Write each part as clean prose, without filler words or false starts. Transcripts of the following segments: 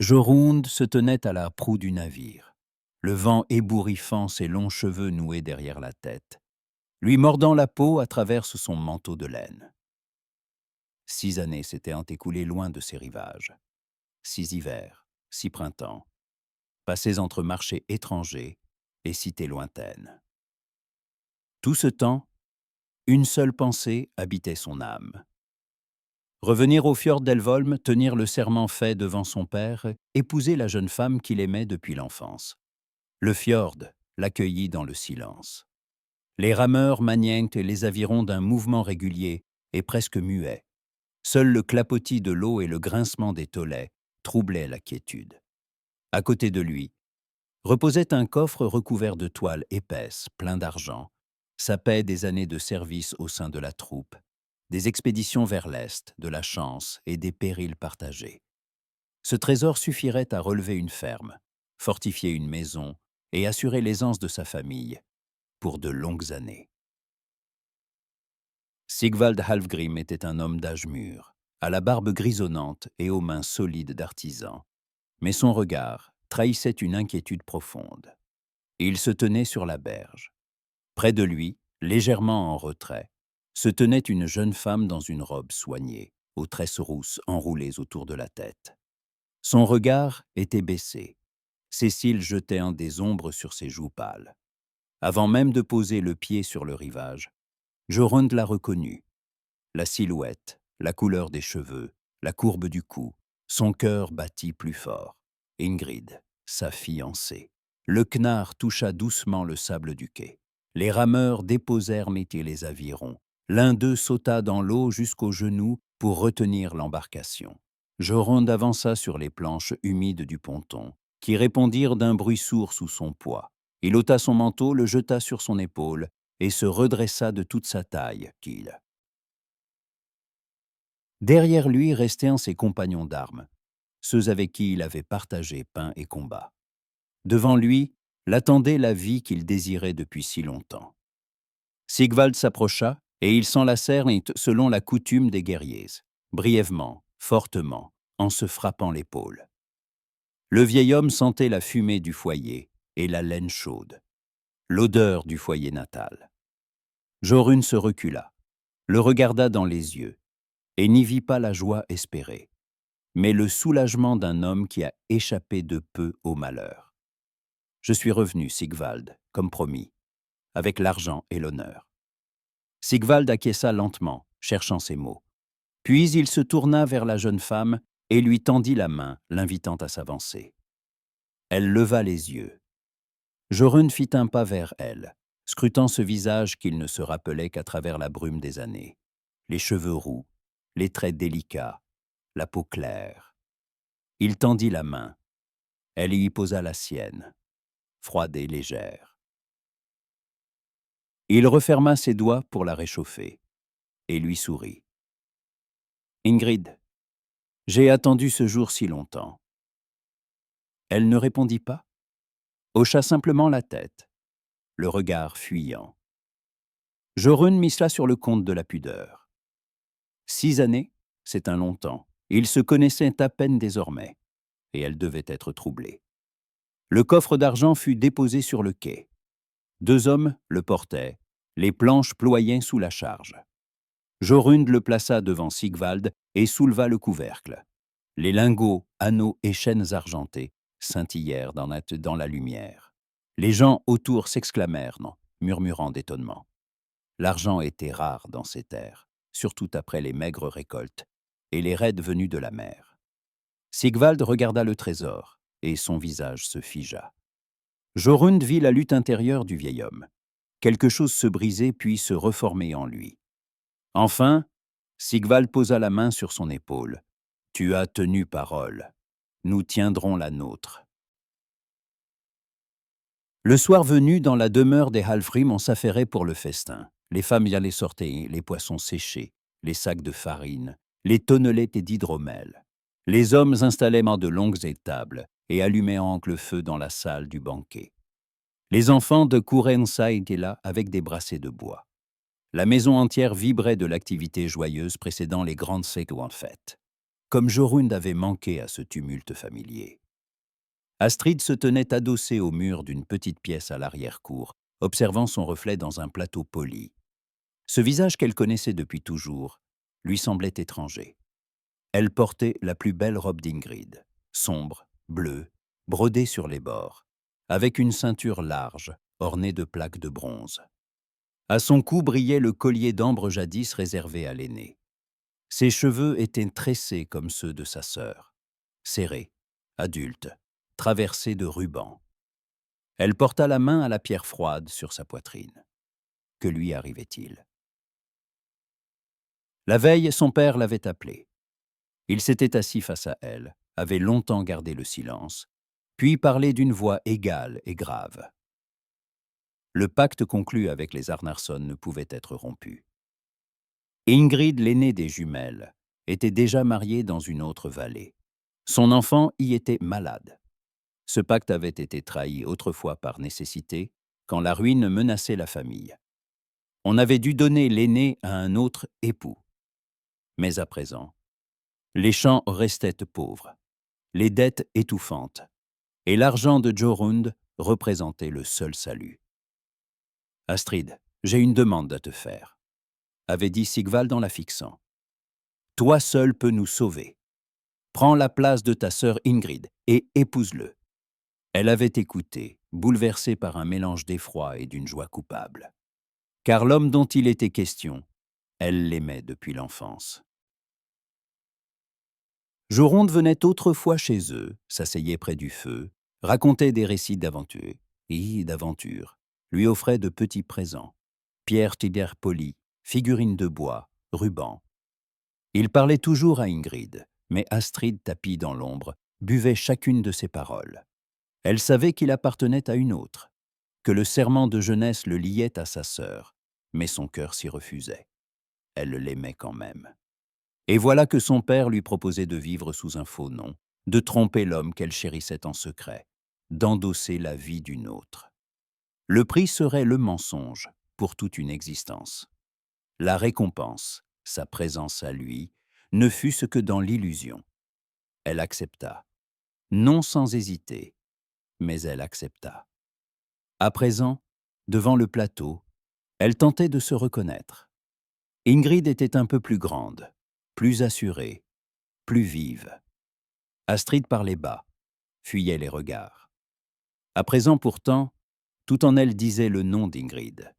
Jorund se tenait à la proue du navire, le vent ébouriffant ses longs cheveux noués derrière la tête, lui mordant la peau à travers son manteau de laine. 6 années s'étaient écoulées loin de ces rivages. 6 hivers, 6 printemps, passés entre marchés étrangers et cités lointaines. Tout ce temps, une seule pensée habitait son âme. Revenir au fjord d'Elvolm, tenir le serment fait devant son père, épouser la jeune femme qu'il aimait depuis l'enfance. Le fjord l'accueillit dans le silence. Les rameurs maniaient les avirons d'un mouvement régulier et presque muet. Seul le clapotis de l'eau et le grincement des tolets troublaient la quiétude. À côté de lui, reposait un coffre recouvert de toiles épaisses, plein d'argent, sa paie des années de service au sein de la troupe, des expéditions vers l'Est, de la chance et des périls partagés. Ce trésor suffirait à relever une ferme, fortifier une maison et assurer l'aisance de sa famille pour de longues années. Sigvald Halfgrim était un homme d'âge mûr, à la barbe grisonnante et aux mains solides d'artisan, mais son regard trahissait une inquiétude profonde. Il se tenait sur la berge. Près de lui, légèrement en retrait, se tenait une jeune femme dans une robe soignée, aux tresses rousses enroulées autour de la tête. Son regard était baissé. Ses cils jetaient des ombres sur ses joues pâles. Avant même de poser le pied sur le rivage, Jorund la reconnut. La silhouette, la couleur des cheveux, la courbe du cou, son cœur battit plus fort. Ingrid, sa fiancée. Le knarr toucha doucement le sable du quai. Les rameurs déposèrent les avirons. L'un d'eux sauta dans l'eau jusqu'aux genoux pour retenir l'embarcation. Jorund avança sur les planches humides du ponton, qui répondirent d'un bruit sourd sous son poids. Il ôta son manteau, le jeta sur son épaule et se redressa de toute sa taille, qu'il. Derrière lui restaient ses compagnons d'armes, ceux avec qui il avait partagé pain et combat. Devant lui, l'attendait la vie qu'il désirait depuis si longtemps. Sigvald s'approcha, et ils s'enlacèrent selon la coutume des guerriers, brièvement, fortement, en se frappant l'épaule. Le vieil homme sentait la fumée du foyer et la laine chaude, l'odeur du foyer natal. Jorund se recula, le regarda dans les yeux, et n'y vit pas la joie espérée, mais le soulagement d'un homme qui a échappé de peu au malheur. « Je suis revenu, Sigvald, comme promis, avec l'argent et l'honneur. » Sigvald acquiesça lentement, cherchant ses mots. Puis il se tourna vers la jeune femme et lui tendit la main, l'invitant à s'avancer. Elle leva les yeux. Jorund fit un pas vers elle, scrutant ce visage qu'il ne se rappelait qu'à travers la brume des années. Les cheveux roux, les traits délicats, la peau claire. Il tendit la main. Elle y posa la sienne, froide et légère. Il referma ses doigts pour la réchauffer et lui sourit. « Ingrid, j'ai attendu ce jour si longtemps. » Elle ne répondit pas, hocha simplement la tête, le regard fuyant. Jorund mit cela sur le compte de la pudeur. 6 années, c'est un long temps. Ils se connaissaient à peine désormais, et elle devait être troublée. Le coffre d'argent fut déposé sur le quai. 2 hommes le portaient, les planches ployaient sous la charge. Jorund le plaça devant Sigvald et souleva le couvercle. Les lingots, anneaux et chaînes argentées scintillèrent dans la lumière. Les gens autour s'exclamèrent, murmurant d'étonnement. L'argent était rare dans ces terres, surtout après les maigres récoltes et les raids venus de la mer. Sigvald regarda le trésor, et son visage se figea. Jorund vit la lutte intérieure du vieil homme. Quelque chose se brisait puis se reformait en lui. Enfin, Sigvald posa la main sur son épaule. « Tu as tenu parole. Nous tiendrons la nôtre. » Le soir venu, dans la demeure des Halfrim, on s'affairait pour le festin. Les femmes y allaient sortir, les poissons séchés, les sacs de farine, les tonnelettes d'hydromel. Les hommes installaient de longues étables et allumaient le feu dans la salle du banquet. Les enfants de Courença étaient là avec des brassées de bois. La maison entière vibrait de l'activité joyeuse précédant les grandes fêtes ou en fête. comme Jorund avait manqué à ce tumulte familier. Astrid se tenait adossée au mur d'une petite pièce à l'arrière-cour, observant son reflet dans un plateau poli. Ce visage qu'elle connaissait depuis toujours lui semblait étranger. Elle portait la plus belle robe d'Ingrid, sombre, bleue, brodée sur les bords, avec une ceinture large, ornée de plaques de bronze. À son cou brillait le collier d'ambre jadis réservé à l'aîné. Ses cheveux étaient tressés comme ceux de sa sœur, serrés, adultes, traversés de rubans. Elle porta la main à la pierre froide sur sa poitrine. Que lui arrivait-il? La veille, son père l'avait appelée. Il s'était assis face à elle, avait longtemps gardé le silence, puis parlé d'une voix égale et grave. Le pacte conclu avec les Arnarsson ne pouvait être rompu. Ingrid, l'aînée des jumelles, était déjà mariée dans une autre vallée. Son enfant y était malade. Ce pacte avait été trahi autrefois par nécessité, quand la ruine menaçait la famille. On avait dû donner l'aîné à un autre époux. Mais à présent, les champs restaient pauvres, les dettes étouffantes, et l'argent de Jorund représentait le seul salut. « Astrid, j'ai une demande à te faire », avait dit Sigvald en la fixant. « Toi seul peux nous sauver. Prends la place de ta sœur Ingrid et épouse-le. » Elle avait écouté, bouleversée par un mélange d'effroi et d'une joie coupable. Car l'homme dont il était question, elle l'aimait depuis l'enfance. Jorund venait autrefois chez eux, s'asseyait près du feu, racontait des récits d'aventures, lui offrait de petits présents, pierres tibières polies, figurines de bois, rubans. Il parlait toujours à Ingrid, mais Astrid, tapie dans l'ombre, buvait chacune de ses paroles. Elle savait qu'il appartenait à une autre, que le serment de jeunesse le liait à sa sœur, mais son cœur s'y refusait. Elle l'aimait quand même. Et voilà que son père lui proposait de vivre sous un faux nom, de tromper l'homme qu'elle chérissait en secret, d'endosser la vie d'une autre. Le prix serait le mensonge pour toute une existence. La récompense, sa présence à lui, ne fût-ce que dans l'illusion. Elle accepta, non sans hésiter, mais elle accepta. À présent, devant le plateau, elle tentait de se reconnaître. Ingrid était un peu plus grande, plus assurée, plus vive. Astrid parlait bas, fuyait les regards. À présent pourtant, tout en elle disait le nom d'Ingrid.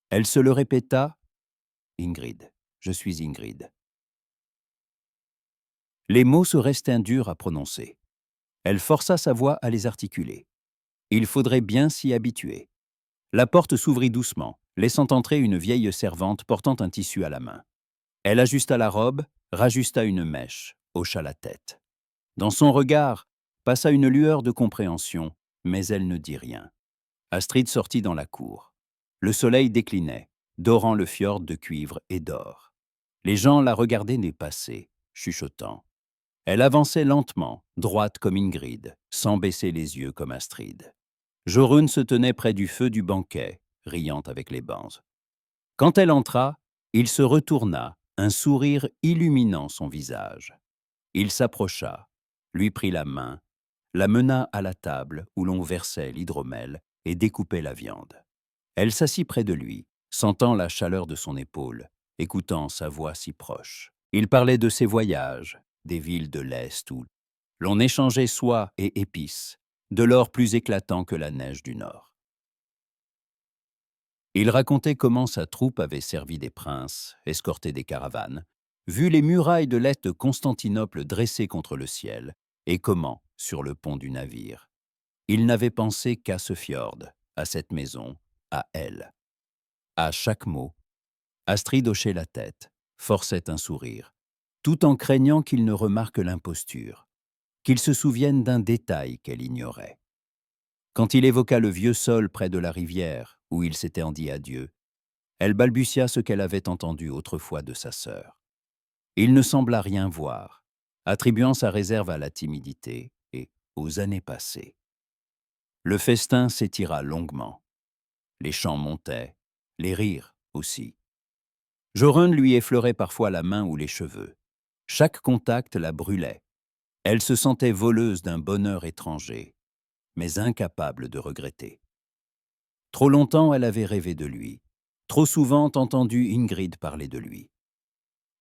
Elle se le répéta, « Ingrid, je suis Ingrid ». Les mots se restèrent durs à prononcer. Elle força sa voix à les articuler. Il faudrait bien s'y habituer. La porte s'ouvrit doucement, laissant entrer une vieille servante portant un tissu à la main. Elle ajusta la robe, rajusta une mèche, hocha la tête. Dans son regard passa une lueur de compréhension, mais elle ne dit rien. Astrid sortit dans la cour. Le soleil déclinait, dorant le fjord de cuivre et d'or. Les gens la regardaient dépasser, chuchotant. Elle avançait lentement, droite comme Ingrid, sans baisser les yeux comme Astrid. Jorund se tenait près du feu du banquet, riant avec les bancs. Quand elle entra, il se retourna, un sourire illuminant son visage. Il s'approcha, lui prit la main, la mena à la table où l'on versait l'hydromel et découpait la viande. Elle s'assit près de lui, sentant la chaleur de son épaule, écoutant sa voix si proche. Il parlait de ses voyages, des villes de l'Est où l'on échangeait soie et épices, de l'or plus éclatant que la neige du Nord. Il racontait comment sa troupe avait servi des princes, escorté des caravanes, vu les murailles de l'Est de Constantinople dressées contre le ciel, et comment, sur le pont du navire, il n'avait pensé qu'à ce fjord, à cette maison, à elle. À chaque mot, Astrid hochait la tête, forçait un sourire, tout en craignant qu'il ne remarque l'imposture, qu'il se souvienne d'un détail qu'elle ignorait. Quand il évoqua le vieux sol près de la rivière, où il s'était dit adieu, elle balbutia ce qu'elle avait entendu autrefois de sa sœur. Il ne sembla rien voir, attribuant sa réserve à la timidité et aux années passées. Le festin s'étira longuement. Les chants montaient, les rires aussi. Jorund lui effleurait parfois la main ou les cheveux. Chaque contact la brûlait. Elle se sentait voleuse d'un bonheur étranger, mais incapable de regretter. Trop longtemps elle avait rêvé de lui, trop souvent entendu Ingrid parler de lui.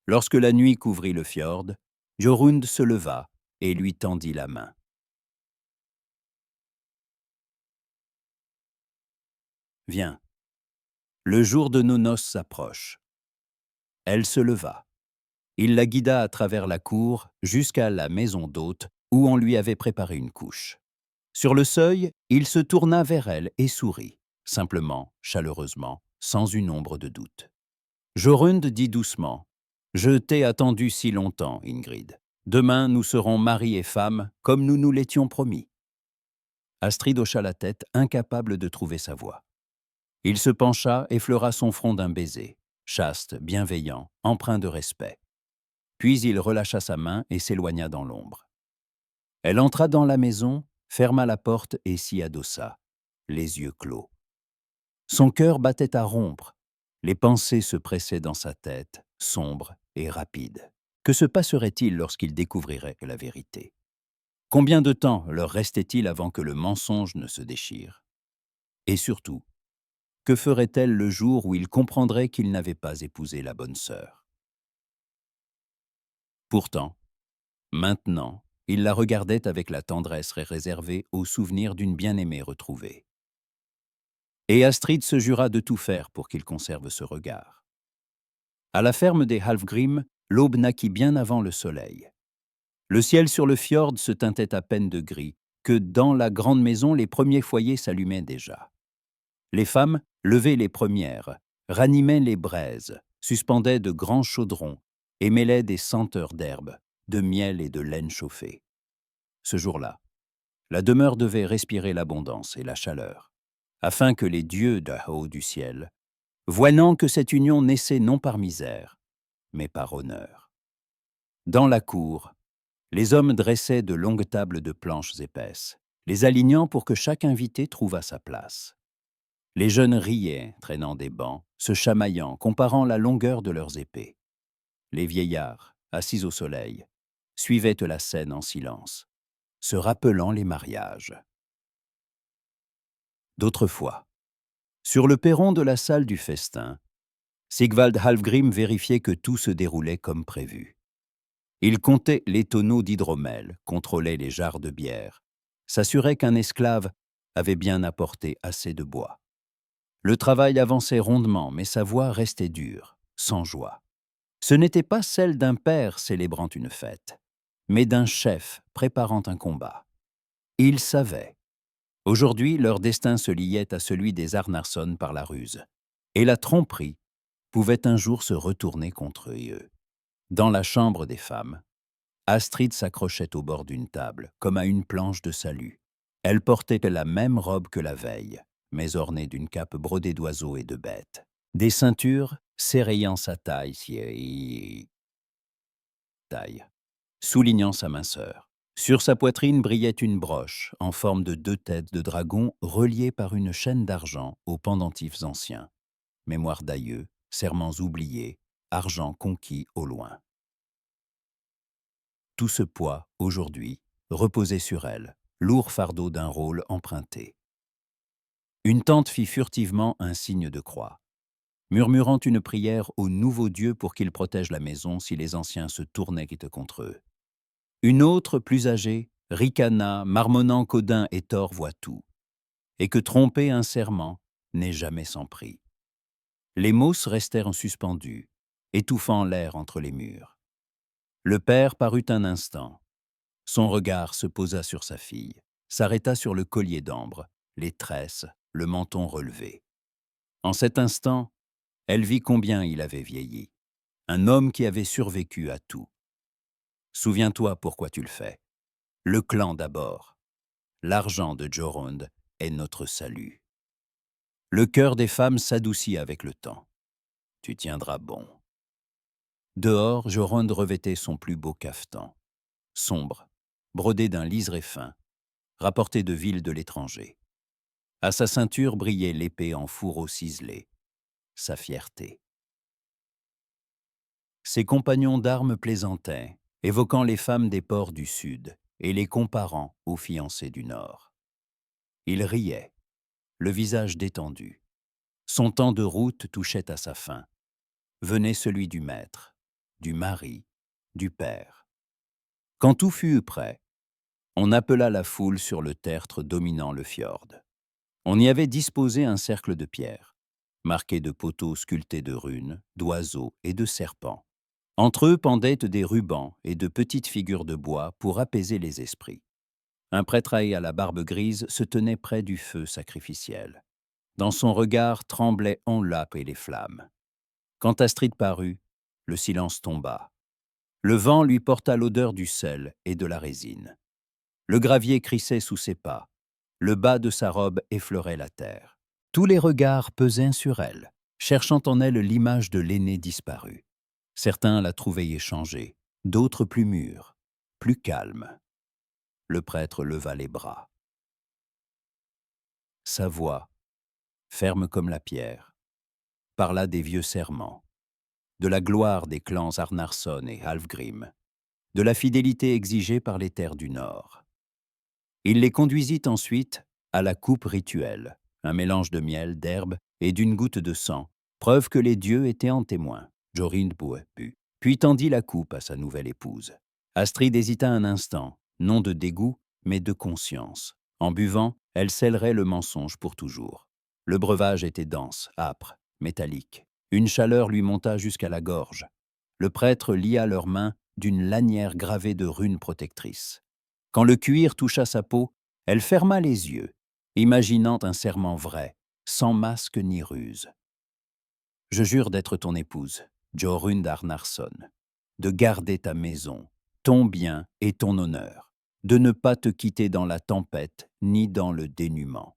Lorsque la nuit couvrit le fjord, Jorund se leva et lui tendit la main. « Viens, le jour de nos noces s'approche. » Elle se leva. Il la guida à travers la cour jusqu'à la maison d'hôte où on lui avait préparé une couche. Sur le seuil, il se tourna vers elle et sourit, simplement, chaleureusement, sans une ombre de doute. Jorund dit doucement : « Je t'ai attendu si longtemps, Ingrid. Demain, nous serons mari et femme, comme nous nous l'étions promis. » Astrid hocha la tête, incapable de trouver sa voix. Il se pencha, effleura son front d'un baiser, chaste, bienveillant, empreint de respect. Puis il relâcha sa main et s'éloigna dans l'ombre. Elle entra dans la maison, ferma la porte et s'y adossa, les yeux clos. Son cœur battait à rompre. Les pensées se pressaient dans sa tête, sombres et rapides. Que se passerait-il lorsqu'il découvrirait la vérité? Combien de temps leur restait-il avant que le mensonge ne se déchire? Et surtout, que ferait-elle le jour où il comprendrait qu'il n'avait pas épousé la bonne sœur? Pourtant, maintenant, il la regardait avec la tendresse réservée au souvenir d'une bien-aimée retrouvée. Et Astrid se jura de tout faire pour qu'il conserve ce regard. À la ferme des Halfgrim, l'aube naquit bien avant le soleil. Le ciel sur le fjord se teintait à peine de gris, que dans la grande maison les premiers foyers s'allumaient déjà. Les femmes, levées les premières, ranimaient les braises, suspendaient de grands chaudrons et mêlaient des senteurs d'herbe, de miel et de laine chauffée. Ce jour-là, la demeure devait respirer l'abondance et la chaleur, afin que les dieux de haut du ciel, voyant que cette union naissait non par misère, mais par honneur. Dans la cour, les hommes dressaient de longues tables de planches épaisses, les alignant pour que chaque invité trouvât sa place. Les jeunes riaient, traînant des bancs, se chamaillant, comparant la longueur de leurs épées. Les vieillards, assis au soleil, suivaient la scène en silence, se rappelant les mariages. D'autrefois, sur le perron de la salle du festin, Sigvald Halfgrim vérifiait que tout se déroulait comme prévu. Il comptait les tonneaux d'hydromel, contrôlait les jarres de bière, s'assurait qu'un esclave avait bien apporté assez de bois. Le travail avançait rondement, mais sa voix restait dure, sans joie. Ce n'était pas celle d'un père célébrant une fête, mais d'un chef préparant un combat. Il savait. Aujourd'hui, leur destin se liait à celui des Arnarsson par la ruse, et la tromperie pouvait un jour se retourner contre eux. Dans la chambre des femmes, Astrid s'accrochait au bord d'une table, comme à une planche de salut. Elle portait la même robe que la veille, mais ornée d'une cape brodée d'oiseaux et de bêtes. Des ceintures serrayant sa taille, soulignant sa minceur. Sur sa poitrine brillait une broche en forme de 2 têtes de dragon reliées par une chaîne d'argent aux pendentifs anciens. Mémoire d'aïeux, serments oubliés, argent conquis au loin. Tout ce poids, aujourd'hui, reposait sur elle, lourd fardeau d'un rôle emprunté. Une tante fit furtivement un signe de croix, murmurant une prière au nouveau Dieu pour qu'il protège la maison si les anciens se tournaient contre eux. Une autre, plus âgée, ricana, marmonnant qu'Odin et Thor voient tout, et que tromper un serment n'est jamais sans prix. Les mots restèrent suspendus, étouffant l'air entre les murs. Le père parut un instant. Son regard se posa sur sa fille, s'arrêta sur le collier d'ambre, les tresses, le menton relevé. En cet instant, elle vit combien il avait vieilli. Un homme qui avait survécu à tout. Souviens-toi pourquoi tu le fais. Le clan d'abord. L'argent de Jorund est notre salut. Le cœur des femmes s'adoucit avec le temps. Tu tiendras bon. Dehors, Jorund revêtait son plus beau cafetan, sombre, brodé d'un liseré fin, rapporté de ville de l'étranger. À sa ceinture brillait l'épée en fourreau ciselé, sa fierté. Ses compagnons d'armes plaisantaient, évoquant les femmes des ports du Sud et les comparant aux fiancées du Nord. Il riait, le visage détendu. Son temps de route touchait à sa fin. Venait celui du maître, du mari, du père. Quand tout fut prêt, on appela la foule sur le tertre dominant le fjord. On y avait disposé un cercle de pierre, marqué de poteaux sculptés de runes, d'oiseaux et de serpents. Entre eux pendaient des rubans et de petites figures de bois pour apaiser les esprits. Un prêtre à la barbe grise se tenait près du feu sacrificiel. Dans son regard tremblaient Onlap et les flammes. Quand Astrid parut, le silence tomba. Le vent lui porta l'odeur du sel et de la résine. Le gravier crissait sous ses pas. Le bas de sa robe effleurait la terre. Tous les regards pesaient sur elle, cherchant en elle l'image de l'aîné disparu. Certains la trouvaient échangée, d'autres plus mûre, plus calme. Le prêtre leva les bras. Sa voix, ferme comme la pierre, parla des vieux serments, de la gloire des clans Arnarsson et Alfgrim, de la fidélité exigée par les terres du Nord. Il les conduisit ensuite à la coupe rituelle, un mélange de miel, d'herbe et d'une goutte de sang, preuve que les dieux étaient en témoin. Jorinde but, puis tendit la coupe à sa nouvelle épouse. Astrid hésita un instant, non de dégoût, mais de conscience. En buvant, elle scellerait le mensonge pour toujours. Le breuvage était dense, âpre, métallique. Une chaleur lui monta jusqu'à la gorge. Le prêtre lia leurs mains d'une lanière gravée de runes protectrices. Quand le cuir toucha sa peau, elle ferma les yeux, imaginant un serment vrai, sans masque ni ruse. « Je jure d'être ton épouse, Jorund Arnarsson, de garder ta maison, ton bien et ton honneur, de ne pas te quitter dans la tempête ni dans le dénuement. »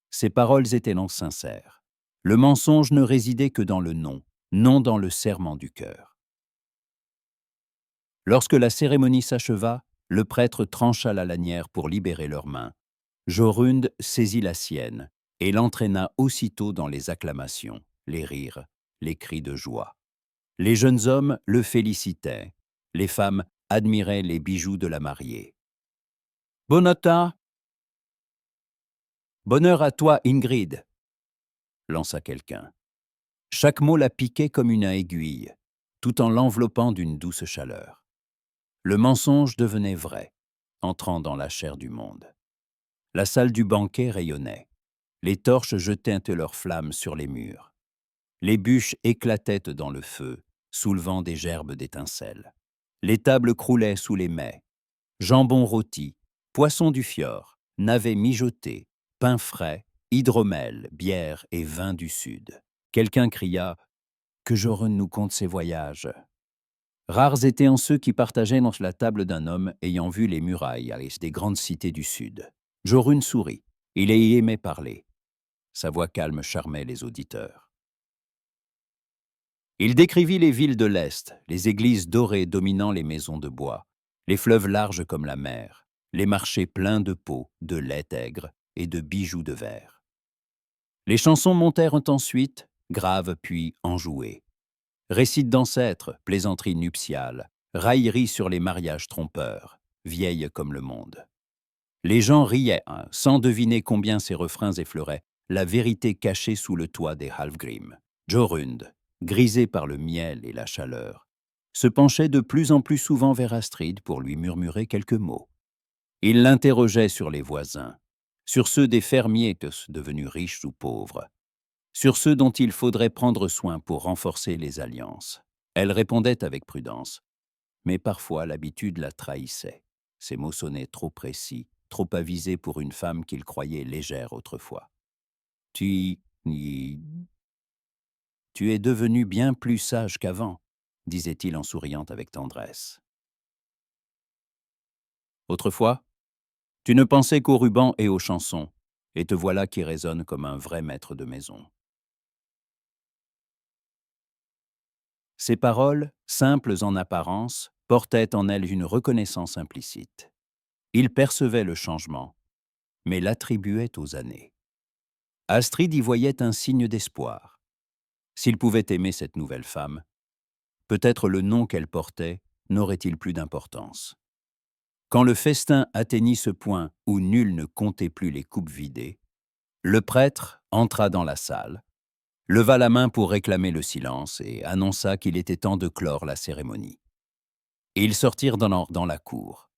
Ces paroles étaient non sincères. Le mensonge ne résidait que dans le non, non dans le serment du cœur. Lorsque la cérémonie s'acheva, le prêtre trancha la lanière pour libérer leurs mains. Jorund saisit la sienne et l'entraîna aussitôt dans les acclamations, les rires, les cris de joie. Les jeunes hommes le félicitaient, les femmes admiraient les bijoux de la mariée. « Bonata !»« Bonheur à toi, Ingrid !» lança quelqu'un. Chaque mot la piquait comme une aiguille, tout en l'enveloppant d'une douce chaleur. Le mensonge devenait vrai, entrant dans la chair du monde. La salle du banquet rayonnait. Les torches jetaient leurs flammes sur les murs. Les bûches éclataient dans le feu, soulevant des gerbes d'étincelles. Les tables croulaient sous les mets. Jambon rôti, poisson du fjord, navets mijotés, pain frais, hydromel, bière et vin du Sud. Quelqu'un cria « Que Jorund nous conte ses voyages !» Rares étaient en ceux qui partageaient dans la table d'un homme ayant vu les murailles des grandes cités du Sud. Jorund sourit. Il y aimait parler. Sa voix calme charmait les auditeurs. Il décrivit les villes de l'Est, les églises dorées dominant les maisons de bois, les fleuves larges comme la mer, les marchés pleins de peaux, de lait aigre et de bijoux de verre. Les chansons montèrent ensuite, graves puis enjouées. Récits d'ancêtres, plaisanteries nuptiales, railleries sur les mariages trompeurs, vieilles comme le monde. Les gens riaient, sans deviner combien ces refrains effleuraient la vérité cachée sous le toit des Alfgrim. Jorund, grisé par le miel et la chaleur, se penchait de plus en plus souvent vers Astrid pour lui murmurer quelques mots. Il l'interrogeait sur les voisins, sur ceux des fermiers devenus riches ou pauvres, sur ceux dont il faudrait prendre soin pour renforcer les alliances. Elle répondait avec prudence, mais parfois l'habitude la trahissait. Ses mots sonnaient trop précis, trop avisés pour une femme qu'il croyait légère autrefois. « Tu es devenu bien plus sage qu'avant, » disait-il en souriant avec tendresse. Autrefois, tu ne pensais qu'aux rubans et aux chansons, et te voilà qui résonne comme un vrai maître de maison. Ces paroles, simples en apparence, portaient en elles une reconnaissance implicite. Il percevait le changement, mais l'attribuait aux années. Astrid y voyait un signe d'espoir. S'il pouvait aimer cette nouvelle femme, peut-être le nom qu'elle portait n'aurait-il plus d'importance. Quand le festin atteignit ce point où nul ne comptait plus les coupes vidées, le prêtre entra dans la salle, leva la main pour réclamer le silence et annonça qu'il était temps de clore la cérémonie. Ils sortirent dans la cour.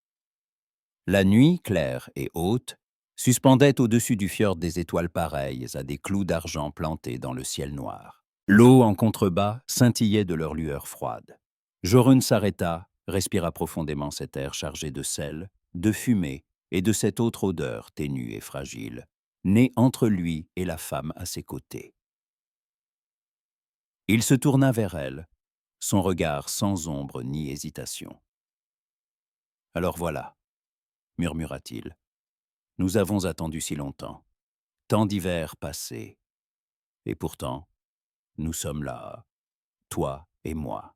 La nuit, claire et haute, suspendait au-dessus du fjord des étoiles pareilles à des clous d'argent plantés dans le ciel noir. L'eau en contrebas scintillait de leur lueur froide. Jorunn s'arrêta, respira profondément cet air chargé de sel, de fumée et de cette autre odeur ténue et fragile, née entre lui et la femme à ses côtés. Il se tourna vers elle, son regard sans ombre ni hésitation. « Alors voilà, » murmura-t-il, « nous avons attendu si longtemps, tant d'hivers passés, et pourtant, nous sommes là, toi et moi. »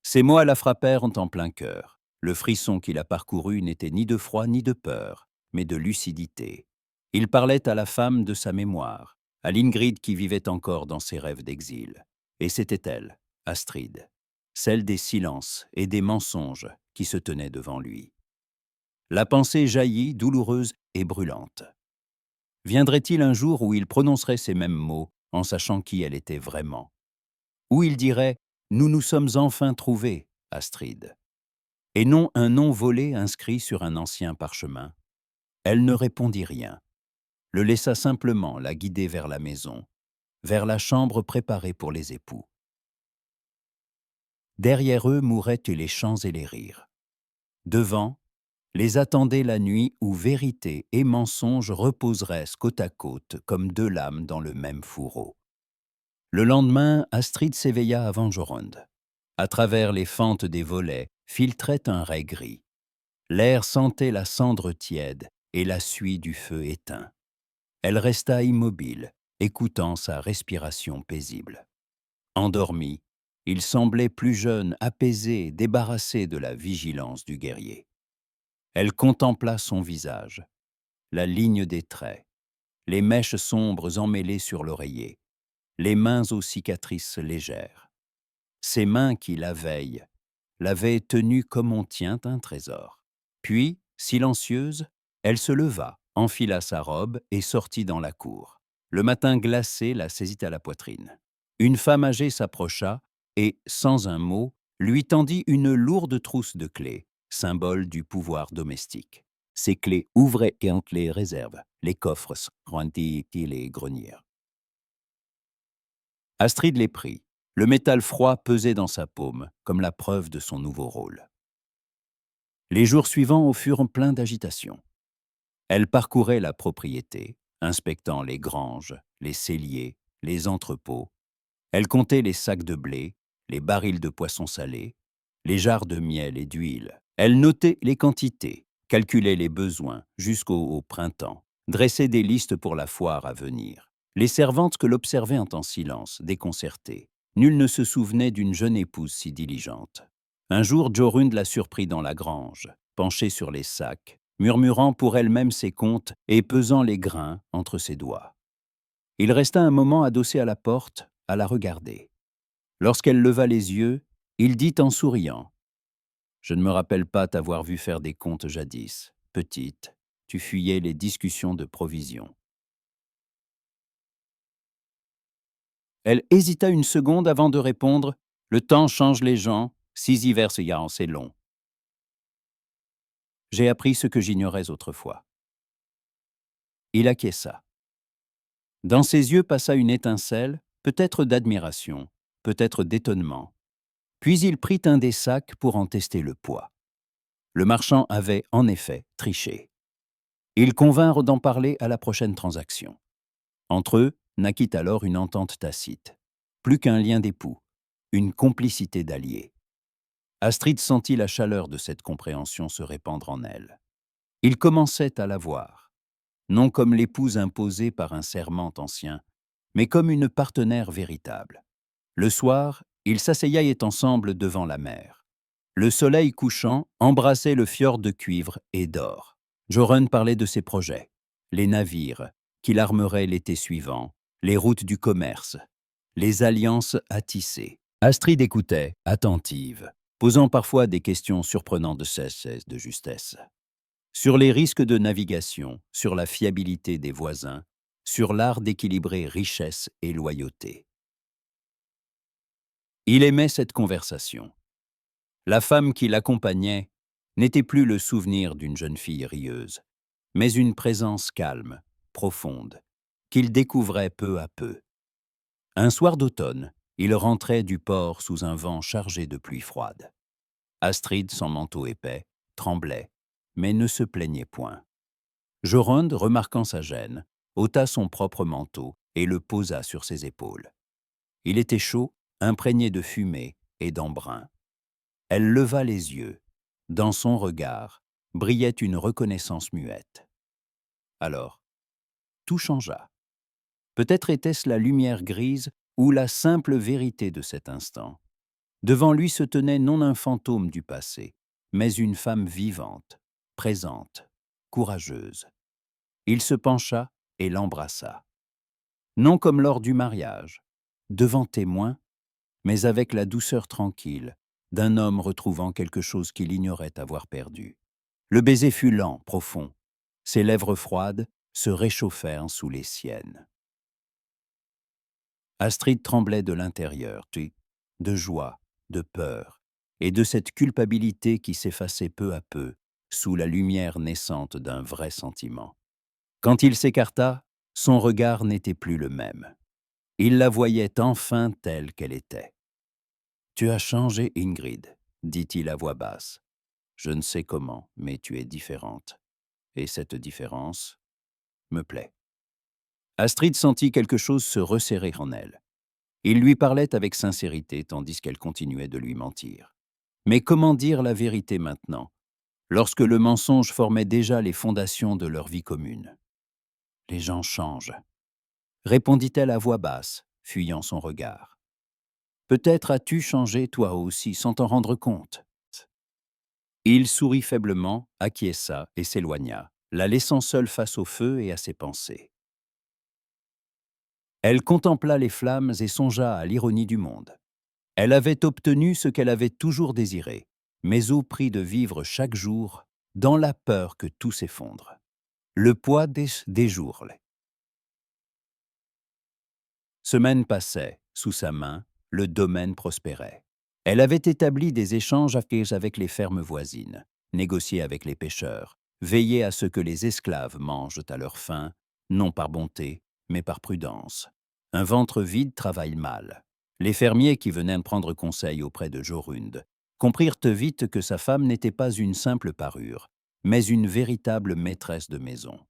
Ces mots la frappèrent en plein cœur. Le frisson qui la parcourut n'était ni de froid ni de peur, mais de lucidité. Il parlait à la femme de sa mémoire, à l'Ingrid qui vivait encore dans ses rêves d'exil. Et c'était elle, Astrid, celle des silences et des mensonges qui se tenaient devant lui. La pensée jaillit, douloureuse et brûlante. Viendrait-il un jour où il prononcerait ces mêmes mots en sachant qui elle était vraiment? Où il dirait « Nous nous sommes enfin trouvés, Astrid », et non un nom volé inscrit sur un ancien parchemin. Elle ne répondit rien, le laissa simplement la guider vers la maison, vers la chambre préparée pour les époux. Derrière eux mouraient les chants et les rires. Devant, les attendait la nuit où vérité et mensonge reposeraient côte à côte comme deux lames dans le même fourreau. Le lendemain, Astrid s'éveilla avant Jorunn. À travers les fentes des volets filtrait un ray gris. L'air sentait la cendre tiède et la suie du feu éteint. Elle resta immobile, écoutant sa respiration paisible. Endormi, il semblait plus jeune, apaisé, débarrassé de la vigilance du guerrier. Elle contempla son visage, la ligne des traits, les mèches sombres emmêlées sur l'oreiller, les mains aux cicatrices légères. Ses mains qui, la veille, l'avaient tenue comme on tient un trésor. Puis, silencieuse, elle se leva, enfila sa robe et sortit dans la cour. Le matin glacé la saisit à la poitrine. Une femme âgée s'approcha et, sans un mot, lui tendit une lourde trousse de clés, symbole du pouvoir domestique. Ces clés ouvraient les réserves, les coffres, et les greniers. Astrid les prit. Le métal froid pesait dans sa paume, comme la preuve de son nouveau rôle. Les jours suivants furent pleins d'agitation. Elle parcourait la propriété, inspectant les granges, les celliers, les entrepôts. Elle comptait les sacs de blé, les barils de poissons salés, les jarres de miel et d'huile. Elle notait les quantités, calculait les besoins jusqu'au printemps, dressait des listes pour la foire à venir. Les servantes que l'observaient en silence, déconcertées. Nul ne se souvenait d'une jeune épouse si diligente. Un jour, Jorunn la surprit dans la grange, penchée sur les sacs, murmurant pour elle-même ses comptes et pesant les grains entre ses doigts. Il resta un moment adossé à la porte, à la regarder. Lorsqu'elle leva les yeux, il dit en souriant « Je ne me rappelle pas t'avoir vu faire des comptes jadis. Petite, tu fuyais les discussions de provisions. » Elle hésita une seconde avant de répondre « Le temps change les gens, 6 hivers c'est long. » J'ai appris ce que j'ignorais autrefois. Il acquiesça. Dans ses yeux passa une étincelle, peut-être d'admiration, peut-être d'étonnement. Puis il prit un des sacs pour en tester le poids. Le marchand avait, en effet, triché. Ils convinrent d'en parler à la prochaine transaction. Entre eux naquit alors une entente tacite. Plus qu'un lien d'époux, une complicité d'alliés. Astrid sentit la chaleur de cette compréhension se répandre en elle. Il commençait à la voir, non comme l'épouse imposée par un serment ancien, mais comme une partenaire véritable. Le soir, ils s'asseyaient ensemble devant la mer. Le soleil couchant embrassait le fjord de cuivre et d'or. Jorunn parlait de ses projets, les navires qu'il armerait l'été suivant, les routes du commerce, les alliances à tisser. Astrid écoutait, attentive. posant parfois des questions surprenantes de cesse et de justesse. Sur les risques de navigation, sur la fiabilité des voisins, sur l'art d'équilibrer richesse et loyauté. Il aimait cette conversation. La femme qui l'accompagnait n'était plus le souvenir d'une jeune fille rieuse, mais une présence calme, profonde, qu'il découvrait peu à peu. Un soir d'automne, il rentrait du port sous un vent chargé de pluie froide. Astrid, son manteau épais, tremblait, mais ne se plaignait point. Jorunde, remarquant sa gêne, ôta son propre manteau et le posa sur ses épaules. Il était chaud, imprégné de fumée et d'embrun. Elle leva les yeux. Dans son regard brillait une reconnaissance muette. Alors, tout changea. Peut-être était-ce la lumière grise ou la simple vérité de cet instant. Devant lui se tenait non un fantôme du passé, mais une femme vivante, présente, courageuse. Il se pencha et l'embrassa. Non comme lors du mariage, devant témoins, mais avec la douceur tranquille d'un homme retrouvant quelque chose qu'il ignorait avoir perdu. Le baiser fut lent, profond. Ses lèvres froides se réchauffèrent sous les siennes. Astrid tremblait de l'intérieur, de joie, de peur, et de cette culpabilité qui s'effaçait peu à peu sous la lumière naissante d'un vrai sentiment. Quand il s'écarta, son regard n'était plus le même. Il la voyait enfin telle qu'elle était. « Tu as changé, Ingrid, » dit-il à voix basse. « Je ne sais comment, mais tu es différente. Et cette différence me plaît. » Astrid sentit quelque chose se resserrer en elle. Il lui parlait avec sincérité tandis qu'elle continuait de lui mentir. Mais comment dire la vérité maintenant, lorsque le mensonge formait déjà les fondations de leur vie commune? « Les gens changent, » répondit-elle à voix basse, fuyant son regard. « Peut-être as-tu changé toi aussi sans t'en rendre compte. » Il sourit faiblement, acquiesça et s'éloigna, la laissant seule face au feu et à ses pensées. Elle contempla les flammes et songea à l'ironie du monde. Elle avait obtenu ce qu'elle avait toujours désiré, mais au prix de vivre chaque jour dans la peur que tout s'effondre. Le poids des jours. Semaines passaient, sous sa main, le domaine prospérait. Elle avait établi des échanges avec les fermes voisines, négocié avec les pêcheurs, veillé à ce que les esclaves mangent à leur faim, non par bonté, mais par prudence. Un ventre vide travaille mal. Les fermiers qui venaient prendre conseil auprès de Jorunde comprirent vite que sa femme n'était pas une simple parure, mais une véritable maîtresse de maison.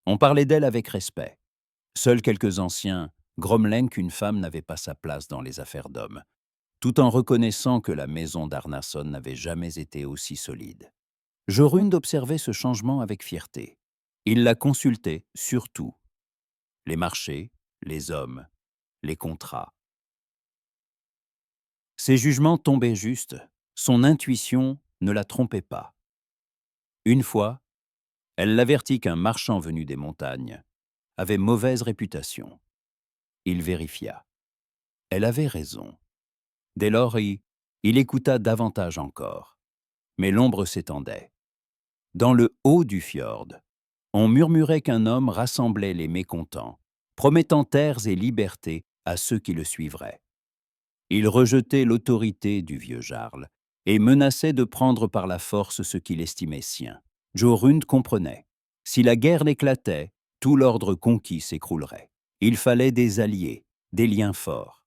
On parlait d'elle avec respect. Seuls quelques anciens grommelaient qu'une femme n'avait pas sa place dans les affaires d'hommes, tout en reconnaissant que la maison d'Arnason n'avait jamais été aussi solide. Jorunde observait ce changement avec fierté. Il la consultait sur tout. Les marchés, les hommes, les contrats. Ses jugements tombaient justes, son intuition ne la trompait pas. Une fois, elle l'avertit qu'un marchand venu des montagnes avait mauvaise réputation. Il vérifia. Elle avait raison. Dès lors, il écouta davantage encore. Mais l'ombre s'étendait. Dans le haut du fjord, on murmurait qu'un homme rassemblait les mécontents, promettant terres et liberté à ceux qui le suivraient. Il rejetait l'autorité du vieux jarl et menaçait de prendre par la force ce qu'il estimait sien. Jorunde comprenait. Si la guerre éclatait, tout l'ordre conquis s'écroulerait. Il fallait des alliés, des liens forts.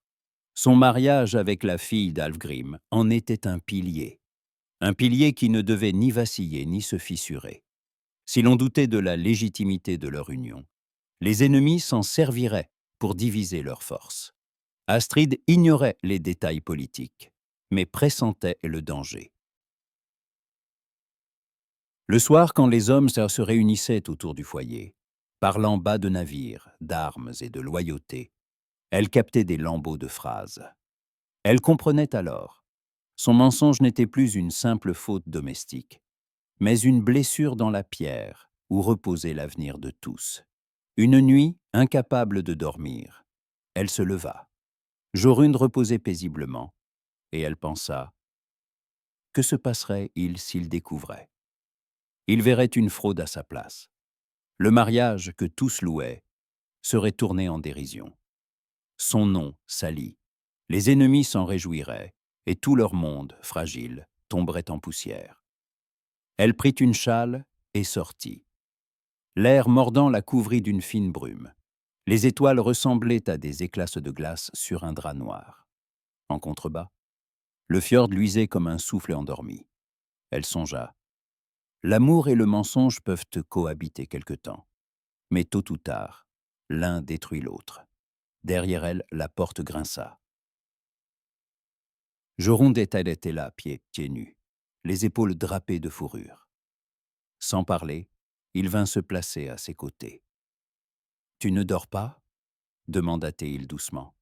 Son mariage avec la fille d'Alfgrim en était un pilier qui ne devait ni vaciller ni se fissurer. Si l'on doutait de la légitimité de leur union, les ennemis s'en serviraient pour diviser leurs forces. Astrid ignorait les détails politiques, mais pressentait le danger. Le soir, quand les hommes se réunissaient autour du foyer, parlant bas de navires, d'armes et de loyauté, elle captait des lambeaux de phrases. Elle comprenait alors. Son mensonge n'était plus une simple faute domestique, mais une blessure dans la pierre où reposait l'avenir de tous. Une nuit, incapable de dormir, elle se leva. Jorunde reposait paisiblement, et elle pensa Que se passerait-il s'il découvrait? Il verrait une fraude à sa place. Le mariage que tous louaient serait tourné en dérision. Son nom sali. Les ennemis s'en réjouiraient, et tout leur monde, fragile, tomberait en poussière. Elle prit une châle et sortit. L'air mordant la couvrit d'une fine brume. Les étoiles ressemblaient à des éclasses de glace sur un drap noir. En contrebas, le fjord luisait comme un souffle endormi. Elle songea. L'amour et le mensonge peuvent cohabiter quelque temps. Mais tôt ou tard, l'un détruit l'autre. Derrière elle, la porte grinça. Jorunn était là, pieds nus, les épaules drapées de fourrure. Sans parler, il vint se placer à ses côtés. « Tu ne dors pas » demanda-t-il doucement.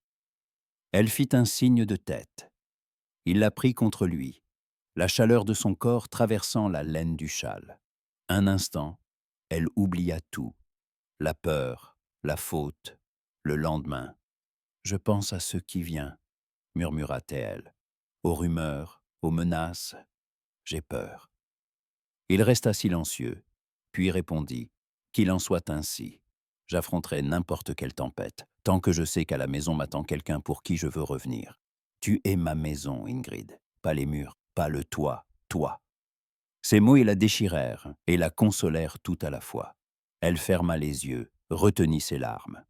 Elle fit un signe de tête. Il la prit contre lui, la chaleur de son corps traversant la laine du châle. Un instant, elle oublia tout, la peur, la faute, le lendemain. « Je pense à ce qui vient » murmura-t-elle, « aux rumeurs, aux menaces. J'ai peur. » Il resta silencieux, puis répondit, « Qu'il en soit ainsi. J'affronterai n'importe quelle tempête, tant que je sais qu'à la maison m'attend quelqu'un pour qui je veux revenir. Tu es ma maison, Ingrid, pas les murs, pas le toit, toi. » Ces mots la déchirèrent et la consolèrent tout à la fois. Elle ferma les yeux, retenit ses larmes.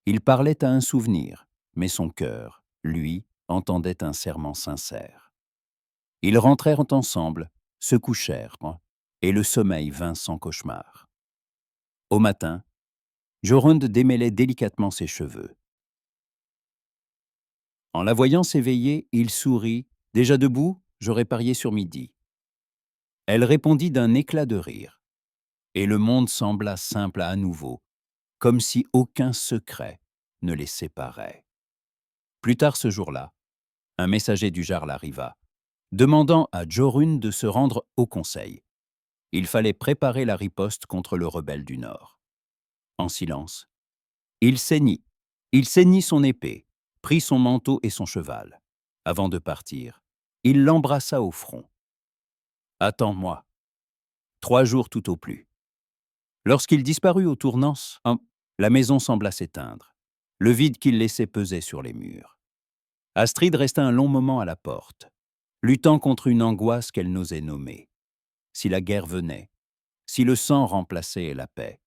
Il parlait à un souvenir, mais son cœur, lui, entendait un serment sincère. Ils rentrèrent ensemble, se couchèrent, et le sommeil vint sans cauchemar. Au matin, Jorunn démêlait délicatement ses cheveux. En la voyant s'éveiller, il sourit. « Déjà debout, j'aurais parié sur midi. » Elle répondit d'un éclat de rire. Et le monde sembla simple à nouveau, comme si aucun secret ne les séparait. Plus tard ce jour-là, un messager du Jarl arriva, demandant à Jorunn de se rendre au conseil. Il fallait préparer la riposte contre le rebelle du Nord. En silence, il ceignit son épée, prit son manteau et son cheval. Avant de partir, il l'embrassa au front. « Attends-moi. 3 jours tout au plus. » Lorsqu'il disparut au tournant, la maison sembla s'éteindre. Le vide qu'il laissait pesait sur les murs. Astrid resta un long moment à la porte, luttant contre une angoisse qu'elle n'osait nommer. Si la guerre venait, si le sang remplaçait la paix,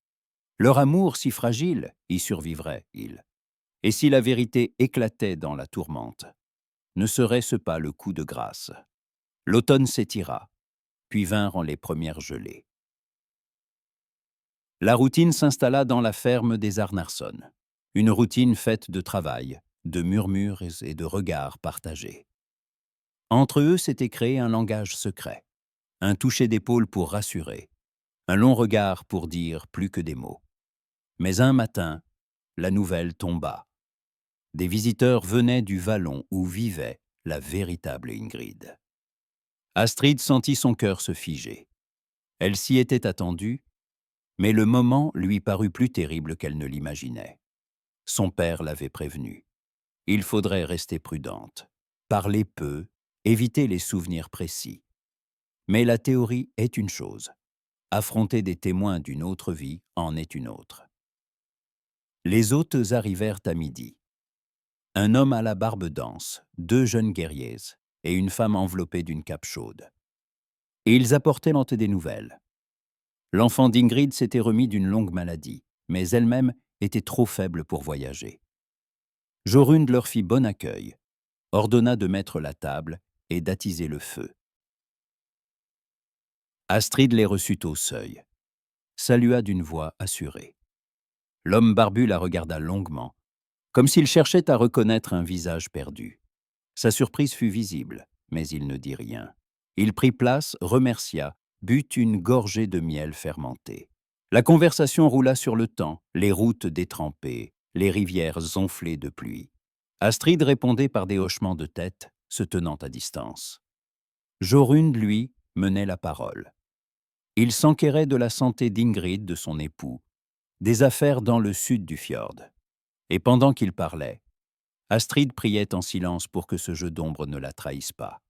leur amour si fragile, y survivrait-il? Et si la vérité éclatait dans la tourmente, ne serait-ce pas le coup de grâce? L'automne s'étira, puis vinrent les premières gelées. La routine s'installa dans la ferme des Arnarsson, une routine faite de travail, de murmures et de regards partagés. Entre eux s'était créé un langage secret, un toucher d'épaule pour rassurer, un long regard pour dire plus que des mots. Mais un matin, la nouvelle tomba. Des visiteurs venaient du vallon où vivait la véritable Ingrid. Astrid sentit son cœur se figer. Elle s'y était attendue, mais le moment lui parut plus terrible qu'elle ne l'imaginait. Son père l'avait prévenue. Il faudrait rester prudente, parler peu, éviter les souvenirs précis. Mais la théorie est une chose. Affronter des témoins d'une autre vie en est une autre. Les hôtes arrivèrent à midi. Un homme à la barbe dense, 2 jeunes guerriers et une femme enveloppée d'une cape chaude. Et ils apportaient des nouvelles. L'enfant d'Ingrid s'était remis d'une longue maladie, mais elle-même était trop faible pour voyager. Jorunn leur fit bon accueil, ordonna de mettre la table et d'attiser le feu. Astrid les reçut au seuil, salua d'une voix assurée. L'homme barbu la regarda longuement, comme s'il cherchait à reconnaître un visage perdu. Sa surprise fut visible, mais il ne dit rien. Il prit place, remercia, but une gorgée de miel fermenté. La conversation roula sur le temps, les routes détrempées, les rivières zonflées de pluie. Astrid répondait par des hochements de tête, se tenant à distance. Jorunn, lui, menait la parole. Il s'enquérait de la santé d'Ingrid, de son époux, des affaires dans le sud du fjord. Et pendant qu'il parlait, Astrid priait en silence pour que ce jeu d'ombre ne la trahisse pas.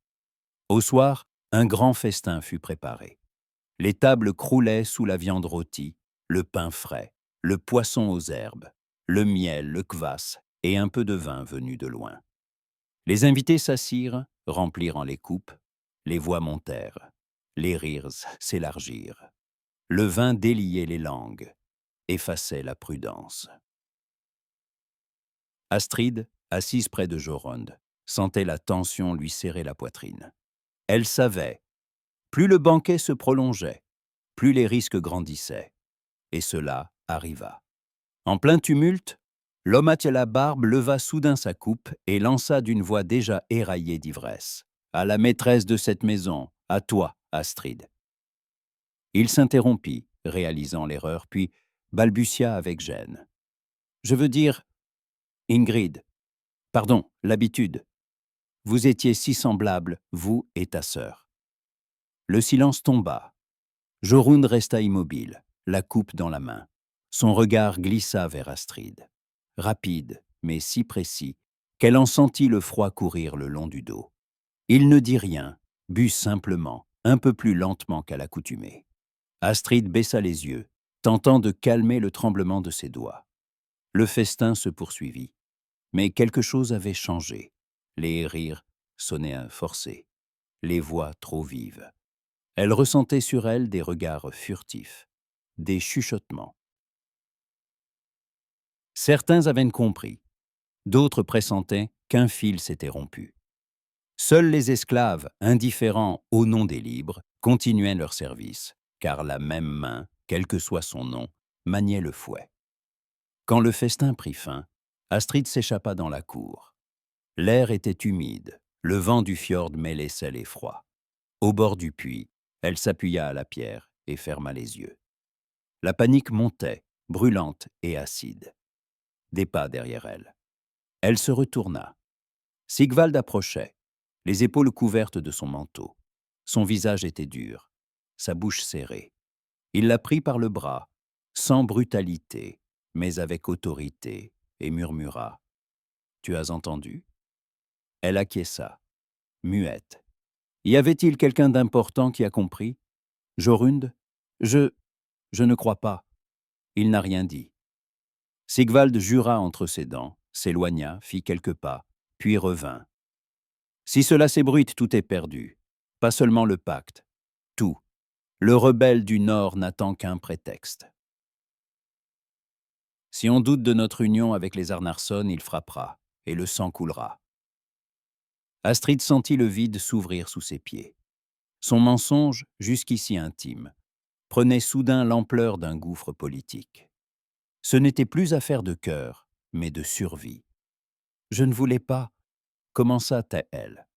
Au soir, un grand festin fut préparé. Les tables croulaient sous la viande rôtie, le pain frais, le poisson aux herbes, le miel, le kvass et un peu de vin venu de loin. Les invités s'assirent, remplirent les coupes, les voix montèrent, les rires s'élargirent. Le vin déliait les langues, effaçait la prudence. Astrid, assise près de Jorunde, sentait la tension lui serrer la poitrine. Elle savait, plus le banquet se prolongeait, plus les risques grandissaient. Et cela arriva. En plein tumulte, l'homme à la barbe leva soudain sa coupe et lança d'une voix déjà éraillée d'ivresse. « À la maîtresse de cette maison, à toi, Astrid. » Il s'interrompit, réalisant l'erreur, puis balbutia avec gêne. « Je veux dire, Ingrid, pardon, l'habitude. Vous étiez si semblables, vous et ta sœur. » Le silence tomba. Jorunde resta immobile, la coupe dans la main. Son regard glissa vers Astrid. Rapide, mais si précis, qu'elle en sentit le froid courir le long du dos. Il ne dit rien, but simplement, un peu plus lentement qu'à l'accoutumée. Astrid baissa les yeux, tentant de calmer le tremblement de ses doigts. Le festin se poursuivit. Mais quelque chose avait changé. Les rires sonnaient forcés, les voix trop vives. Elle ressentait sur elle des regards furtifs, des chuchotements. Certains avaient compris, d'autres pressentaient qu'un fil s'était rompu. Seuls les esclaves, indifférents au nom des libres, continuaient leur service, car la même main, quel que soit son nom, maniait le fouet. Quand le festin prit fin, Astrid s'échappa dans la cour. L'air était humide, le vent du fjord mêlait sel et froid. Au bord du puits, elle s'appuya à la pierre et ferma les yeux. La panique montait, brûlante et acide. Des pas derrière elle. Elle se retourna. Sigvald approchait, les épaules couvertes de son manteau. Son visage était dur, sa bouche serrée. Il la prit par le bras, sans brutalité, mais avec autorité, et murmura « Tu as entendu ?» Elle acquiesça, muette. Y avait-il quelqu'un d'important qui a compris ? Jorunde ? Je ne crois pas. Il n'a rien dit. Sigvald jura entre ses dents, s'éloigna, fit quelques pas, puis revint. Si cela s'ébruite, tout est perdu. Pas seulement le pacte. Tout. Le rebelle du Nord n'attend qu'un prétexte. Si on doute de notre union avec les Arnarsson, il frappera, et le sang coulera. Astrid sentit le vide s'ouvrir sous ses pieds. Son mensonge, jusqu'ici intime, prenait soudain l'ampleur d'un gouffre politique. Ce n'était plus affaire de cœur, mais de survie. « Je ne voulais pas », commença-t-elle.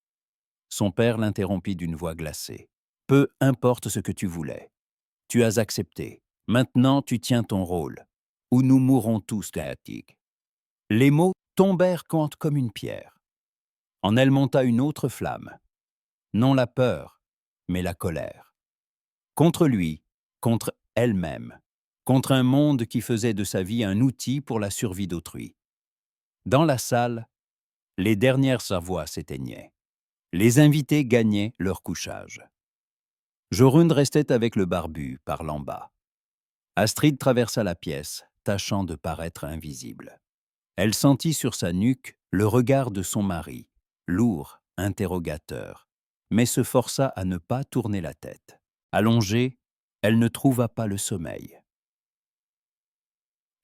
Son père l'interrompit d'une voix glacée. « Peu importe ce que tu voulais. Tu as accepté. Maintenant, tu tiens ton rôle. Ou nous mourrons tous, Gaetig. » Les mots tombèrent comme une pierre. En elle monta une autre flamme. Non la peur, mais la colère. Contre lui, contre elle-même, contre un monde qui faisait de sa vie un outil pour la survie d'autrui. Dans la salle, les dernières voix s'éteignaient. Les invités gagnaient leur couchage. Jorunde restait avec le barbu, parlant bas. Astrid traversa la pièce, tâchant de paraître invisible. Elle sentit sur sa nuque le regard de son mari, lourd, interrogateur, mais se força à ne pas tourner la tête. Allongée, elle ne trouva pas le sommeil.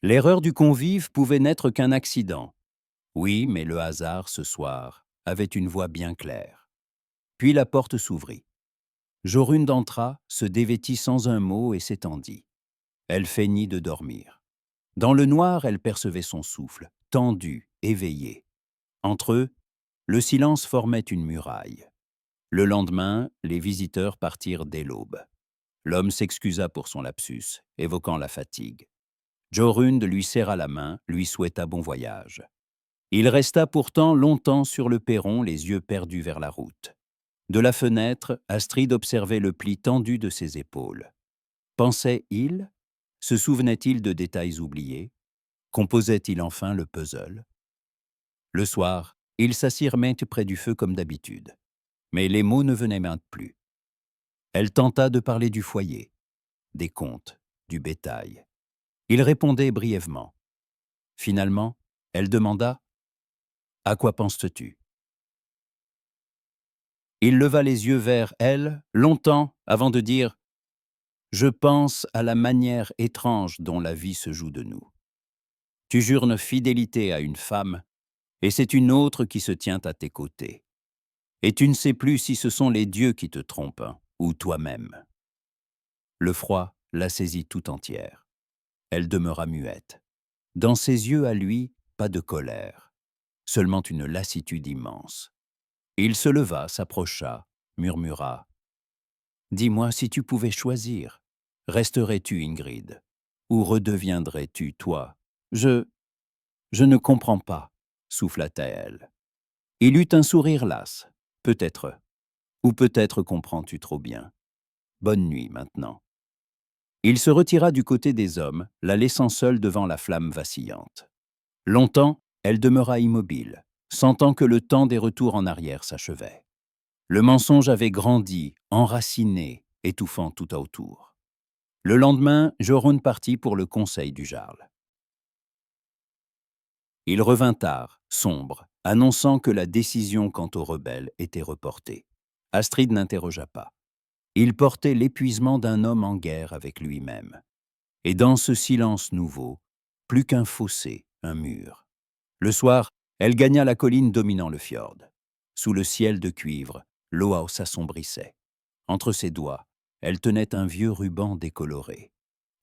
L'erreur du convive pouvait n'être qu'un accident. Oui, mais le hasard, ce soir, avait une voix bien claire. Puis la porte s'ouvrit. Jorunde entra, se dévêtit sans un mot et s'étendit. Elle feignit de dormir. Dans le noir, elle percevait son souffle, tendu, éveillé. Entre eux, le silence formait une muraille. Le lendemain, les visiteurs partirent dès l'aube. L'homme s'excusa pour son lapsus, évoquant la fatigue. Jorunde lui serra la main, lui souhaita bon voyage. Il resta pourtant longtemps sur le perron, les yeux perdus vers la route. De la fenêtre, Astrid observait le pli tendu de ses épaules. Pensait-il ? Se souvenait-il de détails oubliés ? Composait-il enfin le puzzle ? Le soir, ils s'assirent près du feu comme d'habitude. Mais les mots ne venaient même plus. Elle tenta de parler du foyer, des comptes, du bétail. Il répondait brièvement. Finalement, elle demanda « À quoi penses-tu » Il leva les yeux vers elle, longtemps, avant de dire « Je pense à la manière étrange dont la vie se joue de nous. Tu jures fidélité à une femme, et c'est une autre qui se tient à tes côtés. Et tu ne sais plus si ce sont les dieux qui te trompent, ou toi-même. » Le froid la saisit tout entière. Elle demeura muette. Dans ses yeux à lui, pas de colère, seulement une lassitude immense. Il se leva, s'approcha, murmura « Dis-moi si tu pouvais choisir, resterais-tu Ingrid, ou redeviendrais-tu toi ?»« Je ne comprends pas, » souffla-t-elle. Il eut un sourire las. « Peut-être, ou peut-être comprends-tu trop bien. Bonne nuit maintenant. » Il se retira du côté des hommes, la laissant seule devant la flamme vacillante. Longtemps, elle demeura immobile, sentant que le temps des retours en arrière s'achevait. Le mensonge avait grandi, enraciné, étouffant tout autour. Le lendemain, Jorunn partit pour le conseil du Jarl. Il revint tard, sombre, annonçant que la décision quant aux rebelles était reportée. Astrid n'interrogea pas. Il portait l'épuisement d'un homme en guerre avec lui-même. Et dans ce silence nouveau, plus qu'un fossé, un mur. Le soir, elle gagna la colline dominant le fjord. Sous le ciel de cuivre, l'eau s'assombrissait. Entre ses doigts, elle tenait un vieux ruban décoloré.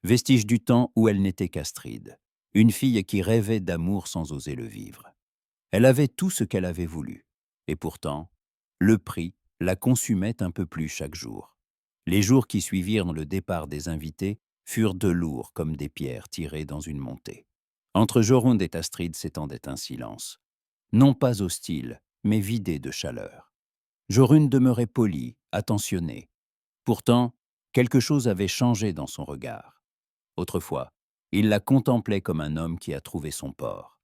Vestige du temps où elle n'était qu'Astrid, une fille qui rêvait d'amour sans oser le vivre. Elle avait tout ce qu'elle avait voulu. Et pourtant, le prix la consumait un peu plus chaque jour. Les jours qui suivirent le départ des invités furent de lourds comme des pierres tirées dans une montée. Entre Jorunn et Astrid s'étendait un silence, non pas hostile, mais vidé de chaleur. Jorunn demeurait polie, attentionnée. Pourtant, quelque chose avait changé dans son regard. Autrefois, il la contemplait comme un homme qui a trouvé son port.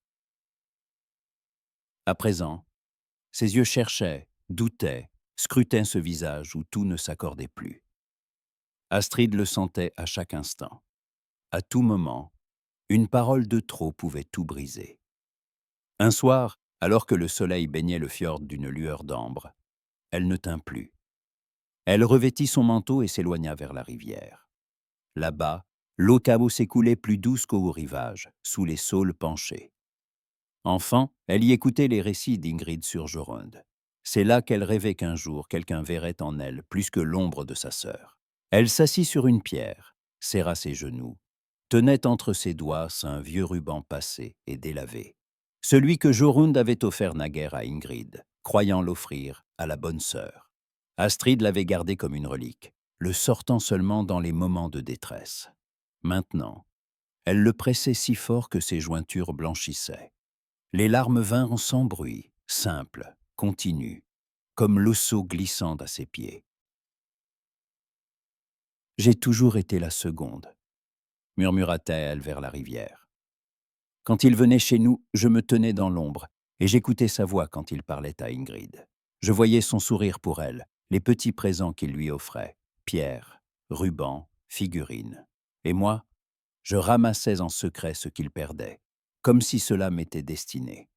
À présent, ses yeux cherchaient, doutaient, scrutaient ce visage où tout ne s'accordait plus. Astrid le sentait à chaque instant. À tout moment, une parole de trop pouvait tout briser. Un soir, alors que le soleil baignait le fjord d'une lueur d'ambre, elle ne tint plus. Elle revêtit son manteau et s'éloigna vers la rivière. Là-bas, l'eau Tabo s'écoulait plus douce qu'au rivage, sous les saules penchés. Enfant, elle y écoutait les récits d'Ingrid sur Jorund. C'est là qu'elle rêvait qu'un jour quelqu'un verrait en elle plus que l'ombre de sa sœur. Elle s'assit sur une pierre, serra ses genoux, tenait entre ses doigts un vieux ruban passé et délavé, celui que Jorund avait offert naguère à Ingrid, croyant l'offrir à la bonne sœur. Astrid l'avait gardé comme une relique, le sortant seulement dans les moments de détresse. Maintenant, elle le pressait si fort que ses jointures blanchissaient. Les larmes vinrent sans bruit, simples, continues, comme l'osseau glissant à ses pieds. « J'ai toujours été la seconde, » murmura-t-elle vers la rivière. Quand il venait chez nous, je me tenais dans l'ombre, et j'écoutais sa voix quand il parlait à Ingrid. Je voyais son sourire pour elle, les petits présents qu'il lui offrait, pierres, rubans, figurines. Et moi, je ramassais en secret ce qu'il perdait, comme si cela m'était destiné.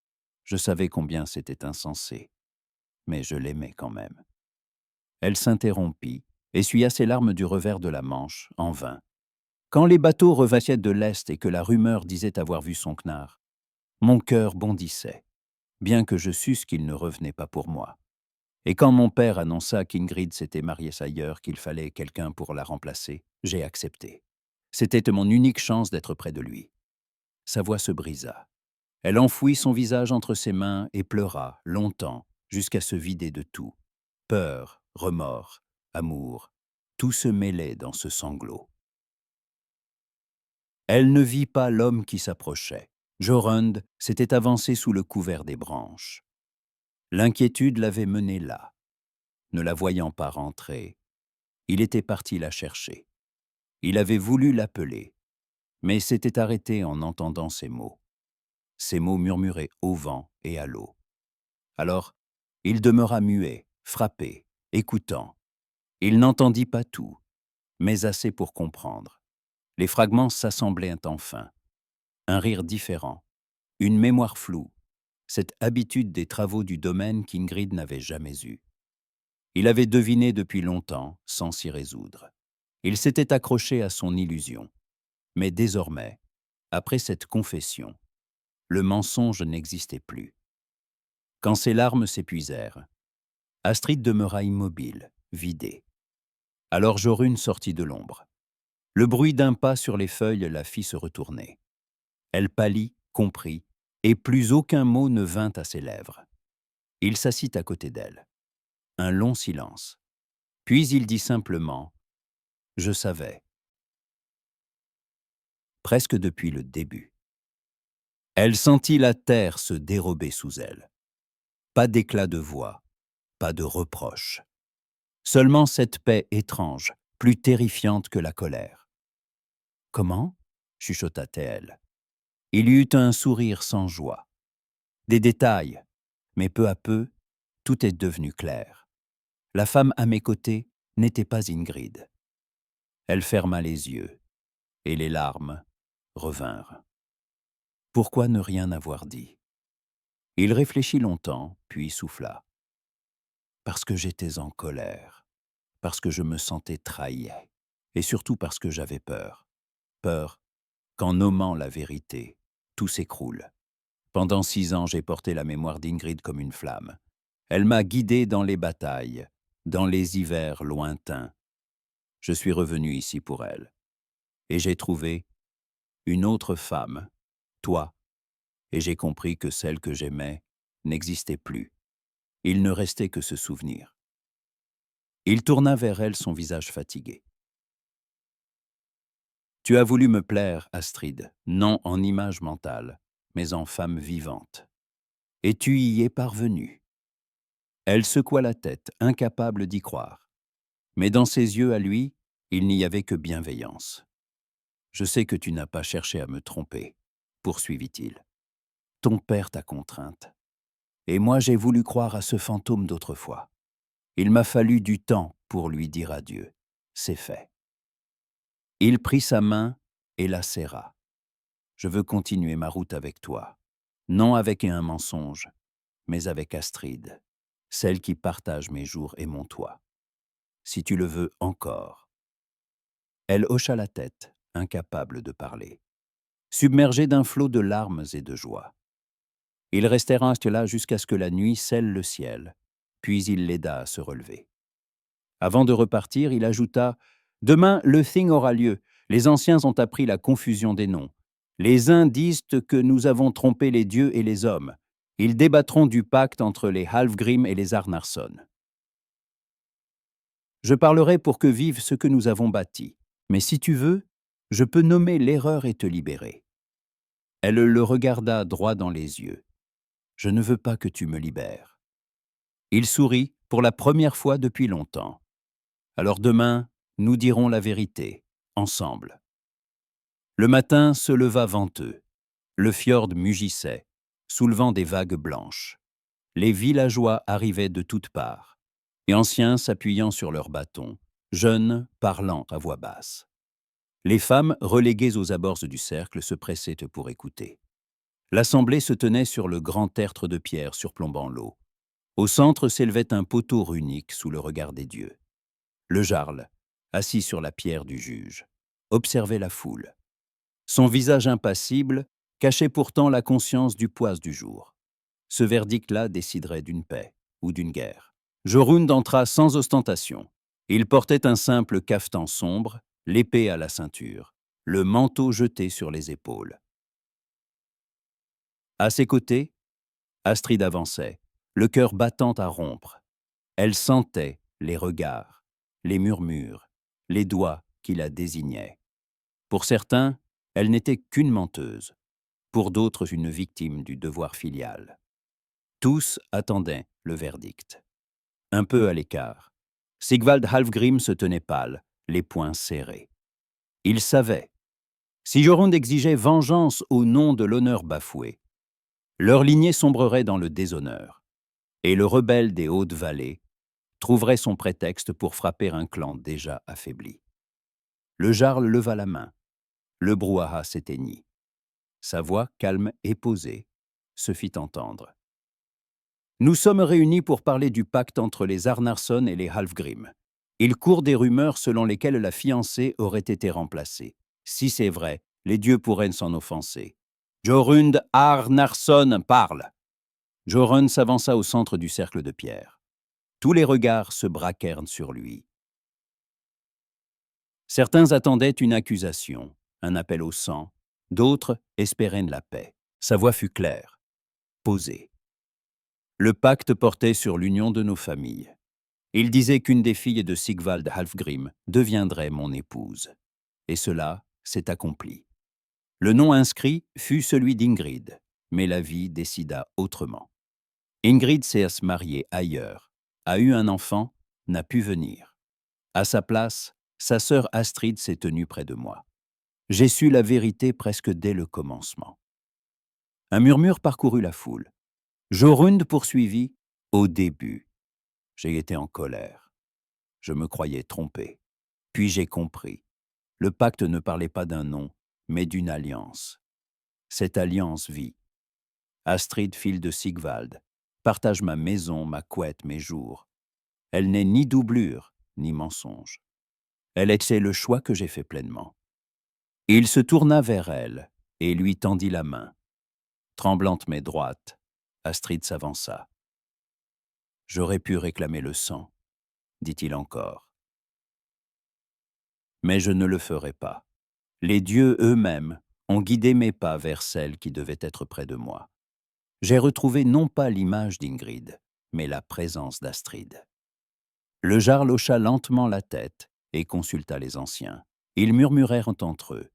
Je savais combien c'était insensé, mais je l'aimais quand même. Elle s'interrompit, essuya ses larmes du revers de la manche, en vain. Quand les bateaux revenaient de l'Est et que la rumeur disait avoir vu son knarr, mon cœur bondissait, bien que je susse qu'il ne revenait pas pour moi. Et quand mon père annonça qu'Ingrid s'était mariée ailleurs, qu'il fallait quelqu'un pour la remplacer, j'ai accepté. C'était mon unique chance d'être près de lui. Sa voix se brisa. Elle enfouit son visage entre ses mains et pleura, longtemps, jusqu'à se vider de tout. Peur, remords, amour, tout se mêlait dans ce sanglot. Elle ne vit pas l'homme qui s'approchait. Jorund s'était avancé sous le couvert des branches. L'inquiétude l'avait menée là. Ne la voyant pas rentrer, il était parti la chercher. Il avait voulu l'appeler, mais s'était arrêté en entendant ses mots. Ces mots murmurés au vent et à l'eau. Alors, il demeura muet, frappé, écoutant. Il n'entendit pas tout, mais assez pour comprendre. Les fragments s'assemblaient enfin. Un rire différent, une mémoire floue, cette habitude des travaux du domaine qu'Ingrid n'avait jamais eue. Il avait deviné depuis longtemps, sans s'y résoudre. Il s'était accroché à son illusion. Mais désormais, après cette confession, le mensonge n'existait plus. Quand ses larmes s'épuisèrent, Astrid demeura immobile, vidée. Alors Jorunn sortit de l'ombre. Le bruit d'un pas sur les feuilles la fit se retourner. Elle pâlit, comprit, et plus aucun mot ne vint à ses lèvres. Il s'assit à côté d'elle. Un long silence. Puis il dit simplement « Je savais », presque depuis le début. Elle sentit la terre se dérober sous elle. Pas d'éclat de voix, pas de reproche. Seulement cette paix étrange, plus terrifiante que la colère. « Comment ?» chuchota-t-elle. Il y eut un sourire sans joie. Des détails, mais peu à peu, tout est devenu clair. La femme à mes côtés n'était pas Ingrid. Elle ferma les yeux, et les larmes revinrent. Pourquoi ne rien avoir dit? Il réfléchit longtemps, puis souffla. Parce que j'étais en colère, parce que je me sentais trahi, et surtout parce que j'avais peur. Peur qu'en nommant la vérité, tout s'écroule. Pendant 6 ans, j'ai porté la mémoire d'Ingrid comme une flamme. Elle m'a guidé dans les batailles, dans les hivers lointains. Je suis revenu ici pour elle. Et j'ai trouvé une autre femme, toi, et j'ai compris que celle que j'aimais n'existait plus. Il ne restait que ce souvenir. Il tourna vers elle son visage fatigué. Tu as voulu me plaire, Astrid, non en image mentale, mais en femme vivante. Et tu y es parvenue. Elle secoua la tête, incapable d'y croire. Mais dans ses yeux à lui, il n'y avait que bienveillance. Je sais que tu n'as pas cherché à me tromper, poursuivit-il. Ton père t'a contrainte. Et moi j'ai voulu croire à ce fantôme d'autrefois. Il m'a fallu du temps pour lui dire adieu. C'est fait. Il prit sa main et la serra. Je veux continuer ma route avec toi, non avec un mensonge, mais avec Astrid, celle qui partage mes jours et mon toit. Si tu le veux encore. Elle hocha la tête, incapable de parler, submergée d'un flot de larmes et de joie. Ils restèrent ainsi là jusqu'à ce que la nuit scelle le ciel, puis il l'aida à se relever. Avant de repartir, il ajouta « Demain, le thing aura lieu. Les anciens ont appris la confusion des noms. Les uns disent que nous avons trompé les dieux et les hommes. Ils débattront du pacte entre les Halfgrim et les Arnarsson. Je parlerai pour que vive ce que nous avons bâti. Mais si tu veux, je peux nommer l'erreur et te libérer. » Elle le regarda droit dans les yeux. « Je ne veux pas que tu me libères. » Il sourit pour la première fois depuis longtemps. « Alors demain, nous dirons la vérité, ensemble. » Le matin se leva venteux. Le fjord mugissait, soulevant des vagues blanches. Les villageois arrivaient de toutes parts, et anciens s'appuyant sur leurs bâtons, jeunes parlant à voix basse. Les femmes, reléguées aux abords du cercle, se pressaient pour écouter. L'assemblée se tenait sur le grand tertre de pierre surplombant l'eau. Au centre s'élevait un poteau runique sous le regard des dieux. Le jarl, assis sur la pierre du juge, observait la foule. Son visage impassible cachait pourtant la conscience du poids du jour. Ce verdict-là déciderait d'une paix ou d'une guerre. Jorund entra sans ostentation. Il portait un simple cafetan sombre, l'épée à la ceinture, le manteau jeté sur les épaules. À ses côtés, Astrid avançait, le cœur battant à rompre. Elle sentait les regards, les murmures, les doigts qui la désignaient. Pour certains, elle n'était qu'une menteuse, pour d'autres une victime du devoir filial. Tous attendaient le verdict. Un peu à l'écart, Sigvald Halfgrim se tenait pâle, les poings serrés. Il savait, si Jorund exigeait vengeance au nom de l'honneur bafoué, leur lignée sombrerait dans le déshonneur, et le rebelle des Hautes-Vallées trouverait son prétexte pour frapper un clan déjà affaibli. Le jarl leva la main. Le brouhaha s'éteignit. Sa voix, calme et posée, se fit entendre. « Nous sommes réunis pour parler du pacte entre les Arnarson et les Halfgrim. Il court des rumeurs selon lesquelles la fiancée aurait été remplacée. Si c'est vrai, les dieux pourraient s'en offenser. Jorund Arnarson parle !» Jorund s'avança au centre du cercle de pierre. Tous les regards se braquèrent sur lui. Certains attendaient une accusation, un appel au sang. D'autres espéraient la paix. Sa voix fut claire, posée. Le pacte portait sur l'union de nos familles. Il disait qu'une des filles de Sigvald Halfgrim deviendrait mon épouse. Et cela s'est accompli. Le nom inscrit fut celui d'Ingrid, mais la vie décida autrement. Ingrid s'est mariée ailleurs, a eu un enfant, n'a pu venir. À sa place, sa sœur Astrid s'est tenue près de moi. J'ai su la vérité presque dès le commencement. Un murmure parcourut la foule. Jorund poursuivit « Au début ». J'ai été en colère. Je me croyais trompé. Puis j'ai compris. Le pacte ne parlait pas d'un nom, mais d'une alliance. Cette alliance vit. Astrid, fille de Sigvald, partage ma maison, ma couette, mes jours. Elle n'est ni doublure, ni mensonge. Elle était le choix que j'ai fait pleinement. Il se tourna vers elle et lui tendit la main. Tremblante mais droite, Astrid s'avança. « J'aurais pu réclamer le sang, » dit-il encore. « Mais je ne le ferai pas. Les dieux eux-mêmes ont guidé mes pas vers celle qui devait être près de moi. J'ai retrouvé non pas l'image d'Ingrid, mais la présence d'Astrid. » Le jarl hocha lentement la tête et consulta les anciens. Ils murmurèrent entre eux.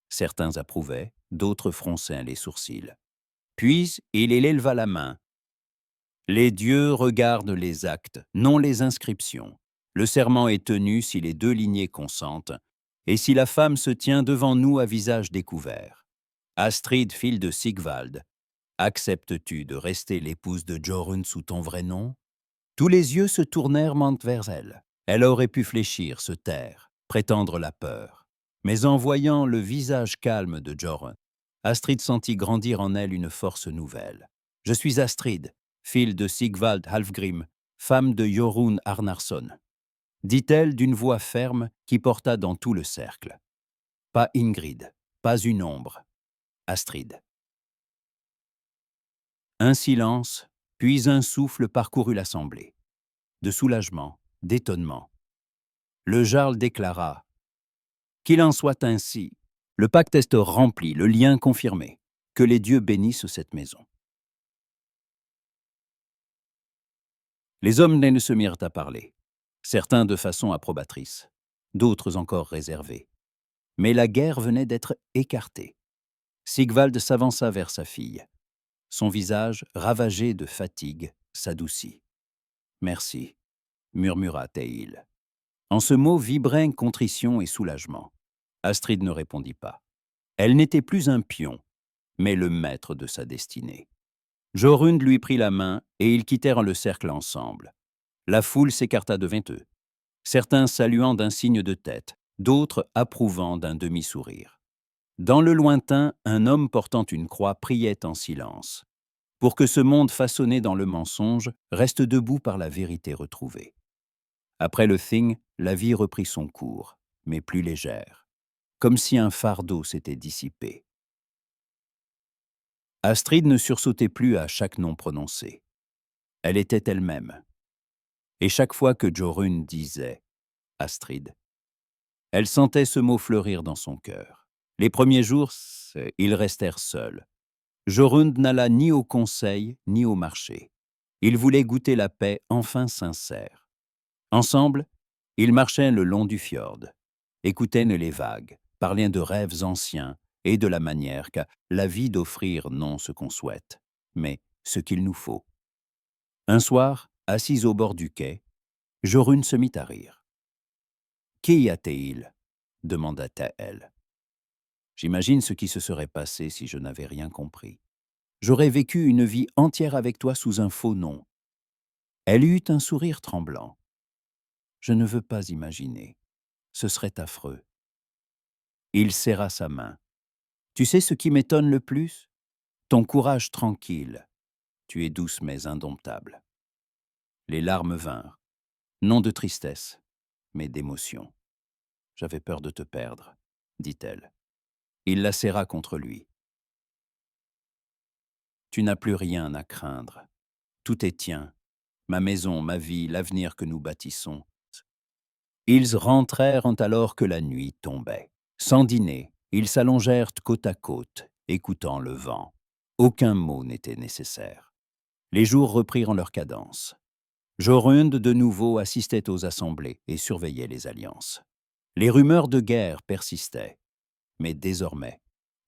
Certains approuvaient, d'autres fronçaient les sourcils. Puis il éleva la main. « Les dieux regardent les actes, non les inscriptions. Le serment est tenu si les deux lignées consentent, et si la femme se tient devant nous à visage découvert. Astrid, fille de Sigvald, acceptes-tu de rester l'épouse de Jorund sous ton vrai nom ?» Tous les yeux se tournèrent vers elle. Elle aurait pu fléchir, se taire, prétendre la peur. Mais en voyant le visage calme de Jorund, Astrid sentit grandir en elle une force nouvelle. « Je suis Astrid, fille de Sigvald Halfgrim, femme de Jorund Arnarson », dit-elle d'une voix ferme qui porta dans tout le cercle. Pas Ingrid, pas une ombre, Astrid. Un silence, puis un souffle parcourut l'assemblée. De soulagement, d'étonnement. Le jarl déclara « Qu'il en soit ainsi. Le pacte est rempli, le lien confirmé. Que les dieux bénissent cette maison. » Les hommes ne se mirent à parler, certains de façon approbatrice, d'autres encore réservés. Mais la guerre venait d'être écartée. Sigvald s'avança vers sa fille. Son visage, ravagé de fatigue, s'adoucit. « Merci », murmura Théil. En ce mot vibraient contrition et soulagement. Astrid ne répondit pas. Elle n'était plus un pion, mais le maître de sa destinée. Jorund lui prit la main et ils quittèrent le cercle ensemble. La foule s'écarta devant eux, certains saluant d'un signe de tête, d'autres approuvant d'un demi-sourire. Dans le lointain, un homme portant une croix priait en silence, pour que ce monde façonné dans le mensonge reste debout par la vérité retrouvée. Après le Thing, la vie reprit son cours, mais plus légère, comme si un fardeau s'était dissipé. Astrid ne sursautait plus à chaque nom prononcé. Elle était elle-même. Et chaque fois que Jorund disait « Astrid », elle sentait ce mot fleurir dans son cœur. Les premiers jours, ils restèrent seuls. Jorund n'alla ni au conseil ni au marché. Il voulait goûter la paix enfin sincère. Ensemble, ils marchaient le long du fjord, écoutaient les vagues, parlaient de rêves anciens et de la manière qu'a la vie d'offrir non ce qu'on souhaite, mais ce qu'il nous faut. Un soir, assise au bord du quai, Jorund se mit à rire. « Qui a-t-il » demanda-t-elle. « J'imagine ce qui se serait passé si je n'avais rien compris. J'aurais vécu une vie entière avec toi sous un faux nom. » Elle eut un sourire tremblant. Je ne veux pas imaginer. Ce serait affreux. Il serra sa main. Tu sais ce qui m'étonne le plus? Ton courage tranquille. Tu es douce mais indomptable. Les larmes vinrent, non de tristesse, mais d'émotion. J'avais peur de te perdre, dit-elle. Il la serra contre lui. Tu n'as plus rien à craindre. Tout est tien. Ma maison, ma vie, l'avenir que nous bâtissons. Ils rentrèrent alors que la nuit tombait. Sans dîner, ils s'allongèrent côte à côte, écoutant le vent. Aucun mot n'était nécessaire. Les jours reprirent leur cadence. Jorund de nouveau assistait aux assemblées et surveillait les alliances. Les rumeurs de guerre persistaient, mais désormais,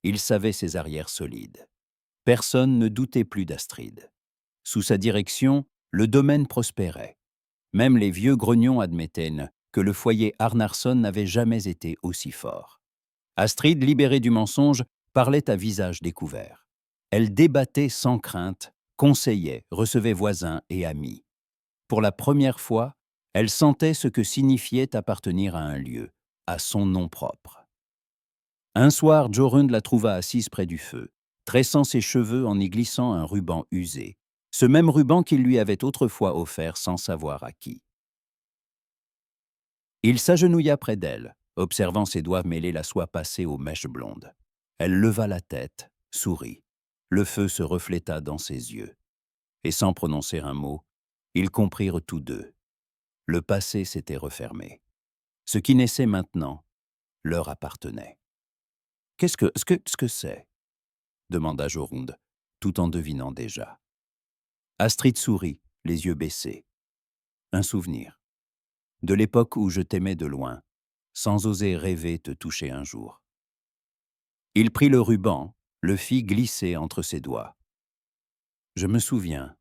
il savait ses arrières solides. Personne ne doutait plus d'Astrid. Sous sa direction, le domaine prospérait. Même les vieux grognons admettaient que le foyer Arnarsson n'avait jamais été aussi fort. Astrid, libérée du mensonge, parlait à visage découvert. Elle débattait sans crainte, conseillait, recevait voisins et amis. Pour la première fois, elle sentait ce que signifiait appartenir à un lieu, à son nom propre. Un soir, Jorund la trouva assise près du feu, tressant ses cheveux en y glissant un ruban usé, ce même ruban qu'il lui avait autrefois offert sans savoir à qui. Il s'agenouilla près d'elle, observant ses doigts mêler la soie passée aux mèches blondes. Elle leva la tête, sourit. Le feu se refléta dans ses yeux. Et sans prononcer un mot, ils comprirent tous deux. Le passé s'était refermé. Ce qui naissait maintenant leur appartenait. « Qu'est-ce que c'est ?» demanda Jorund, tout en devinant déjà. Astrid sourit, les yeux baissés. Un souvenir. De l'époque où je t'aimais de loin, sans oser rêver te toucher un jour. Il prit le ruban, le fit glisser entre ses doigts. Je me souviens.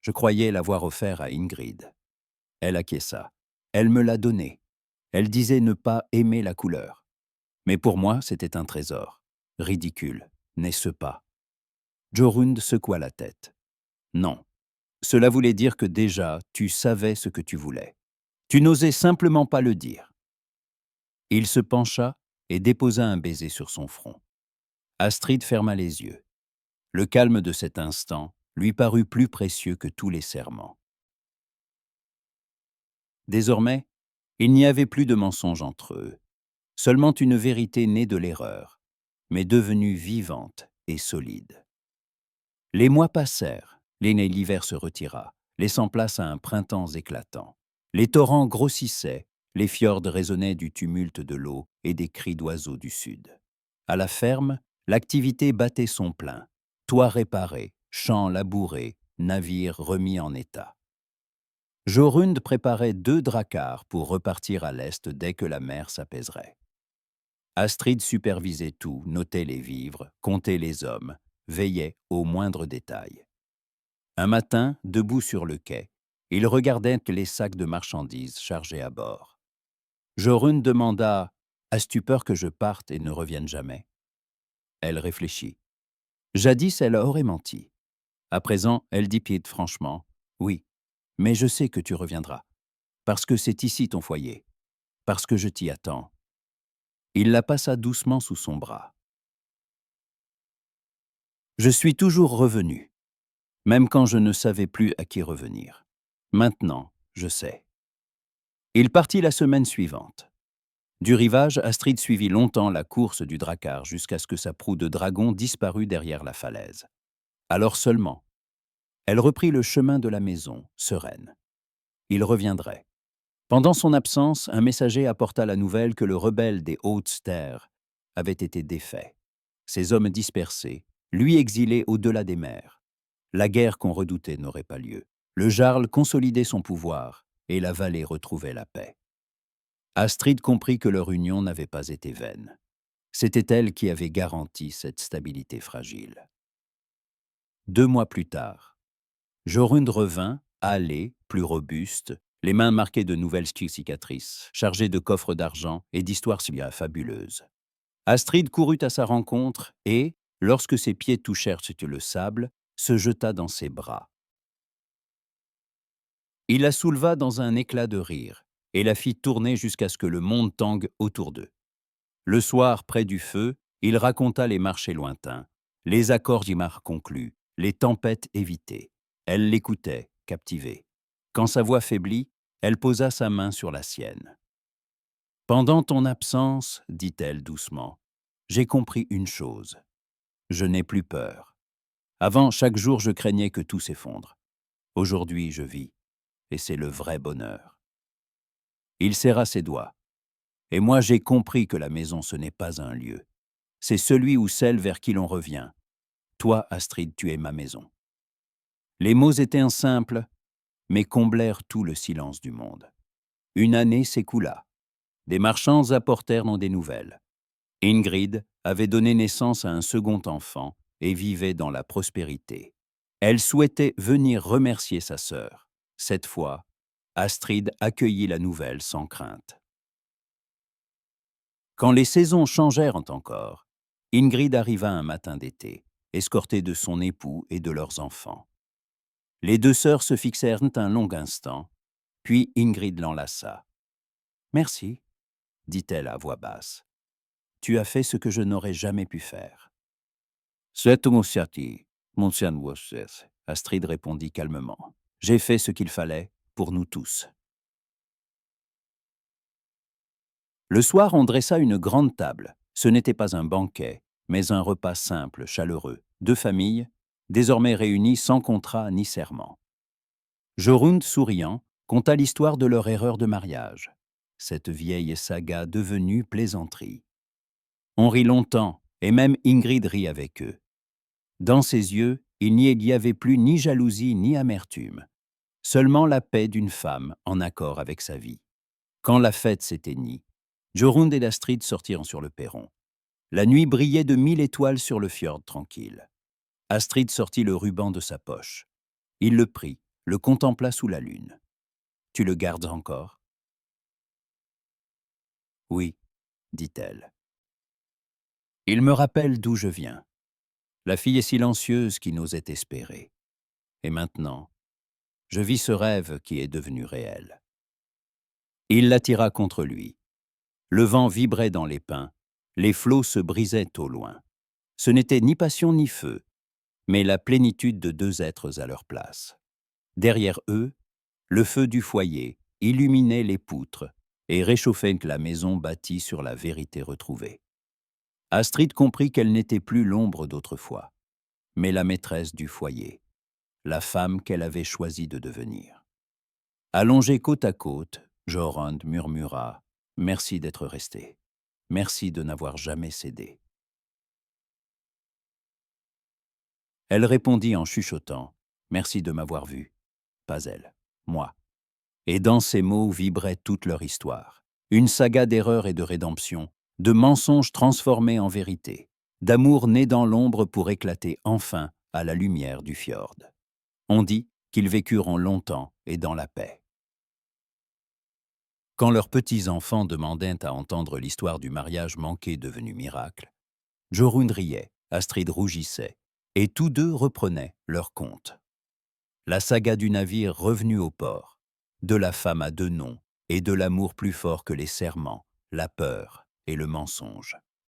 Je croyais l'avoir offert à Ingrid. Elle acquiesça. Elle me l'a donné. Elle disait ne pas aimer la couleur. Mais pour moi, c'était un trésor. Ridicule, n'est-ce pas? Jorund secoua la tête. Non. Cela voulait dire que déjà, tu savais ce que tu voulais. Tu n'osais simplement pas le dire. Il se pencha et déposa un baiser sur son front. Astrid ferma les yeux. Le calme de cet instant lui parut plus précieux que tous les serments. Désormais, il n'y avait plus de mensonge entre eux, seulement une vérité née de l'erreur, mais devenue vivante et solide. Les mois passèrent, l'hiver se retira, laissant place à un printemps éclatant. Les torrents grossissaient, les fjords résonnaient du tumulte de l'eau et des cris d'oiseaux du sud. À la ferme, l'activité battait son plein, toits réparés, champs labourés, navires remis en état. Jorund préparait 2 dracars pour repartir à l'est dès que la mer s'apaiserait. Astrid supervisait tout, notait les vivres, comptait les hommes, veillait aux moindres détails. Un matin, debout sur le quai, il regardait les sacs de marchandises chargés à bord. Jorund demanda « As-tu peur que je parte et ne revienne jamais ?» Elle réfléchit. Jadis, elle aurait menti. À présent, elle dit franchement « Oui, mais je sais que tu reviendras, parce que c'est ici ton foyer, parce que je t'y attends. » Il la passa doucement sous son bras. « Je suis toujours revenu, même quand je ne savais plus à qui revenir. Maintenant, je sais. » Il partit la semaine suivante. Du rivage, Astrid suivit longtemps la course du drakkar jusqu'à ce que sa proue de dragon disparût derrière la falaise. Alors seulement, elle reprit le chemin de la maison, sereine. Il reviendrait. Pendant son absence, un messager apporta la nouvelle que le rebelle des hautes terres avait été défait. Ses hommes dispersés, lui exilé au-delà des mers. La guerre qu'on redoutait n'aurait pas lieu. Le jarl consolidait son pouvoir et la vallée retrouvait la paix. Astrid comprit que leur union n'avait pas été vaine. C'était elle qui avait garanti cette stabilité fragile. 2 mois plus tard, Jorund revint, hâlé, plus robuste, les mains marquées de nouvelles cicatrices, chargées de coffres d'argent et d'histoires si bien fabuleuses. Astrid courut à sa rencontre et, lorsque ses pieds touchèrent le sable, se jeta dans ses bras. Il la souleva dans un éclat de rire, et la fit tourner jusqu'à ce que le monde tangue autour d'eux. Le soir, près du feu, il raconta les marchés lointains, les accords d'Imar conclus, les tempêtes évitées. Elle l'écoutait, captivée. Quand sa voix faiblit, elle posa sa main sur la sienne. « Pendant ton absence, dit-elle doucement, j'ai compris une chose. Je n'ai plus peur. Avant, chaque jour, je craignais que tout s'effondre. Aujourd'hui, je vis, et c'est le vrai bonheur. » Il serra ses doigts. « Et moi, j'ai compris que la maison, ce n'est pas un lieu. C'est celui ou celle vers qui l'on revient. Toi, Astrid, tu es ma maison. » Les mots étaient simples, mais comblèrent tout le silence du monde. Une année s'écoula. Des marchands apportèrent des nouvelles. Ingrid avait donné naissance à un second enfant et vivait dans la prospérité. Elle souhaitait venir remercier sa sœur. Cette fois, Astrid accueillit la nouvelle sans crainte. Quand les saisons changèrent encore, Ingrid arriva un matin d'été, escortée de son époux et de leurs enfants. Les deux sœurs se fixèrent un long instant, puis Ingrid l'enlaça. « Merci, dit-elle à voix basse. Tu as fait ce que je n'aurais jamais pu faire. »« C'est mon Astrid répondit calmement. « J'ai fait ce qu'il fallait pour nous tous. » Le soir, on dressa une grande table. Ce n'était pas un banquet, mais un repas simple, chaleureux. Deux familles, désormais réunies sans contrat ni serment. Jorund, souriant, conta l'histoire de leur erreur de mariage. Cette vieille saga devenue plaisanterie. On rit longtemps, et même Ingrid rit avec eux. Dans ses yeux, il n'y avait plus ni jalousie ni amertume, seulement la paix d'une femme en accord avec sa vie. Quand la fête s'éteignit, Jorund et Astrid sortirent sur le perron. La nuit brillait de 1000 étoiles sur le fjord tranquille. Astrid sortit le ruban de sa poche. Il le prit, le contempla sous la lune. « Tu le gardes encore ?»« Oui, dit-elle. Il me rappelle d'où je viens. La fille silencieuse qui n'osait espérer. Et maintenant, je vis ce rêve qui est devenu réel. » Il l'attira contre lui. Le vent vibrait dans les pins, les flots se brisaient au loin. Ce n'était ni passion ni feu, mais la plénitude de deux êtres à leur place. Derrière eux, le feu du foyer illuminait les poutres et réchauffait la maison bâtie sur la vérité retrouvée. Astrid comprit qu'elle n'était plus l'ombre d'autrefois, mais la maîtresse du foyer, la femme qu'elle avait choisi de devenir. Allongés côte à côte, Jorund murmura « Merci d'être resté. Merci de n'avoir jamais cédé. » Elle répondit en chuchotant « Merci de m'avoir vu. » Pas elle, moi. Et dans ces mots vibrait toute leur histoire. Une saga d'erreurs et de rédemption, de mensonges transformés en vérité, d'amour né dans l'ombre pour éclater enfin à la lumière du fjord. On dit qu'ils vécurent longtemps et dans la paix. Quand leurs petits-enfants demandaient à entendre l'histoire du mariage manqué devenu miracle, Jorund riait, Astrid rougissait, et tous deux reprenaient leur conte. La saga du navire revenu au port, de la femme à deux noms et de l'amour plus fort que les serments, la peur et le mensonge.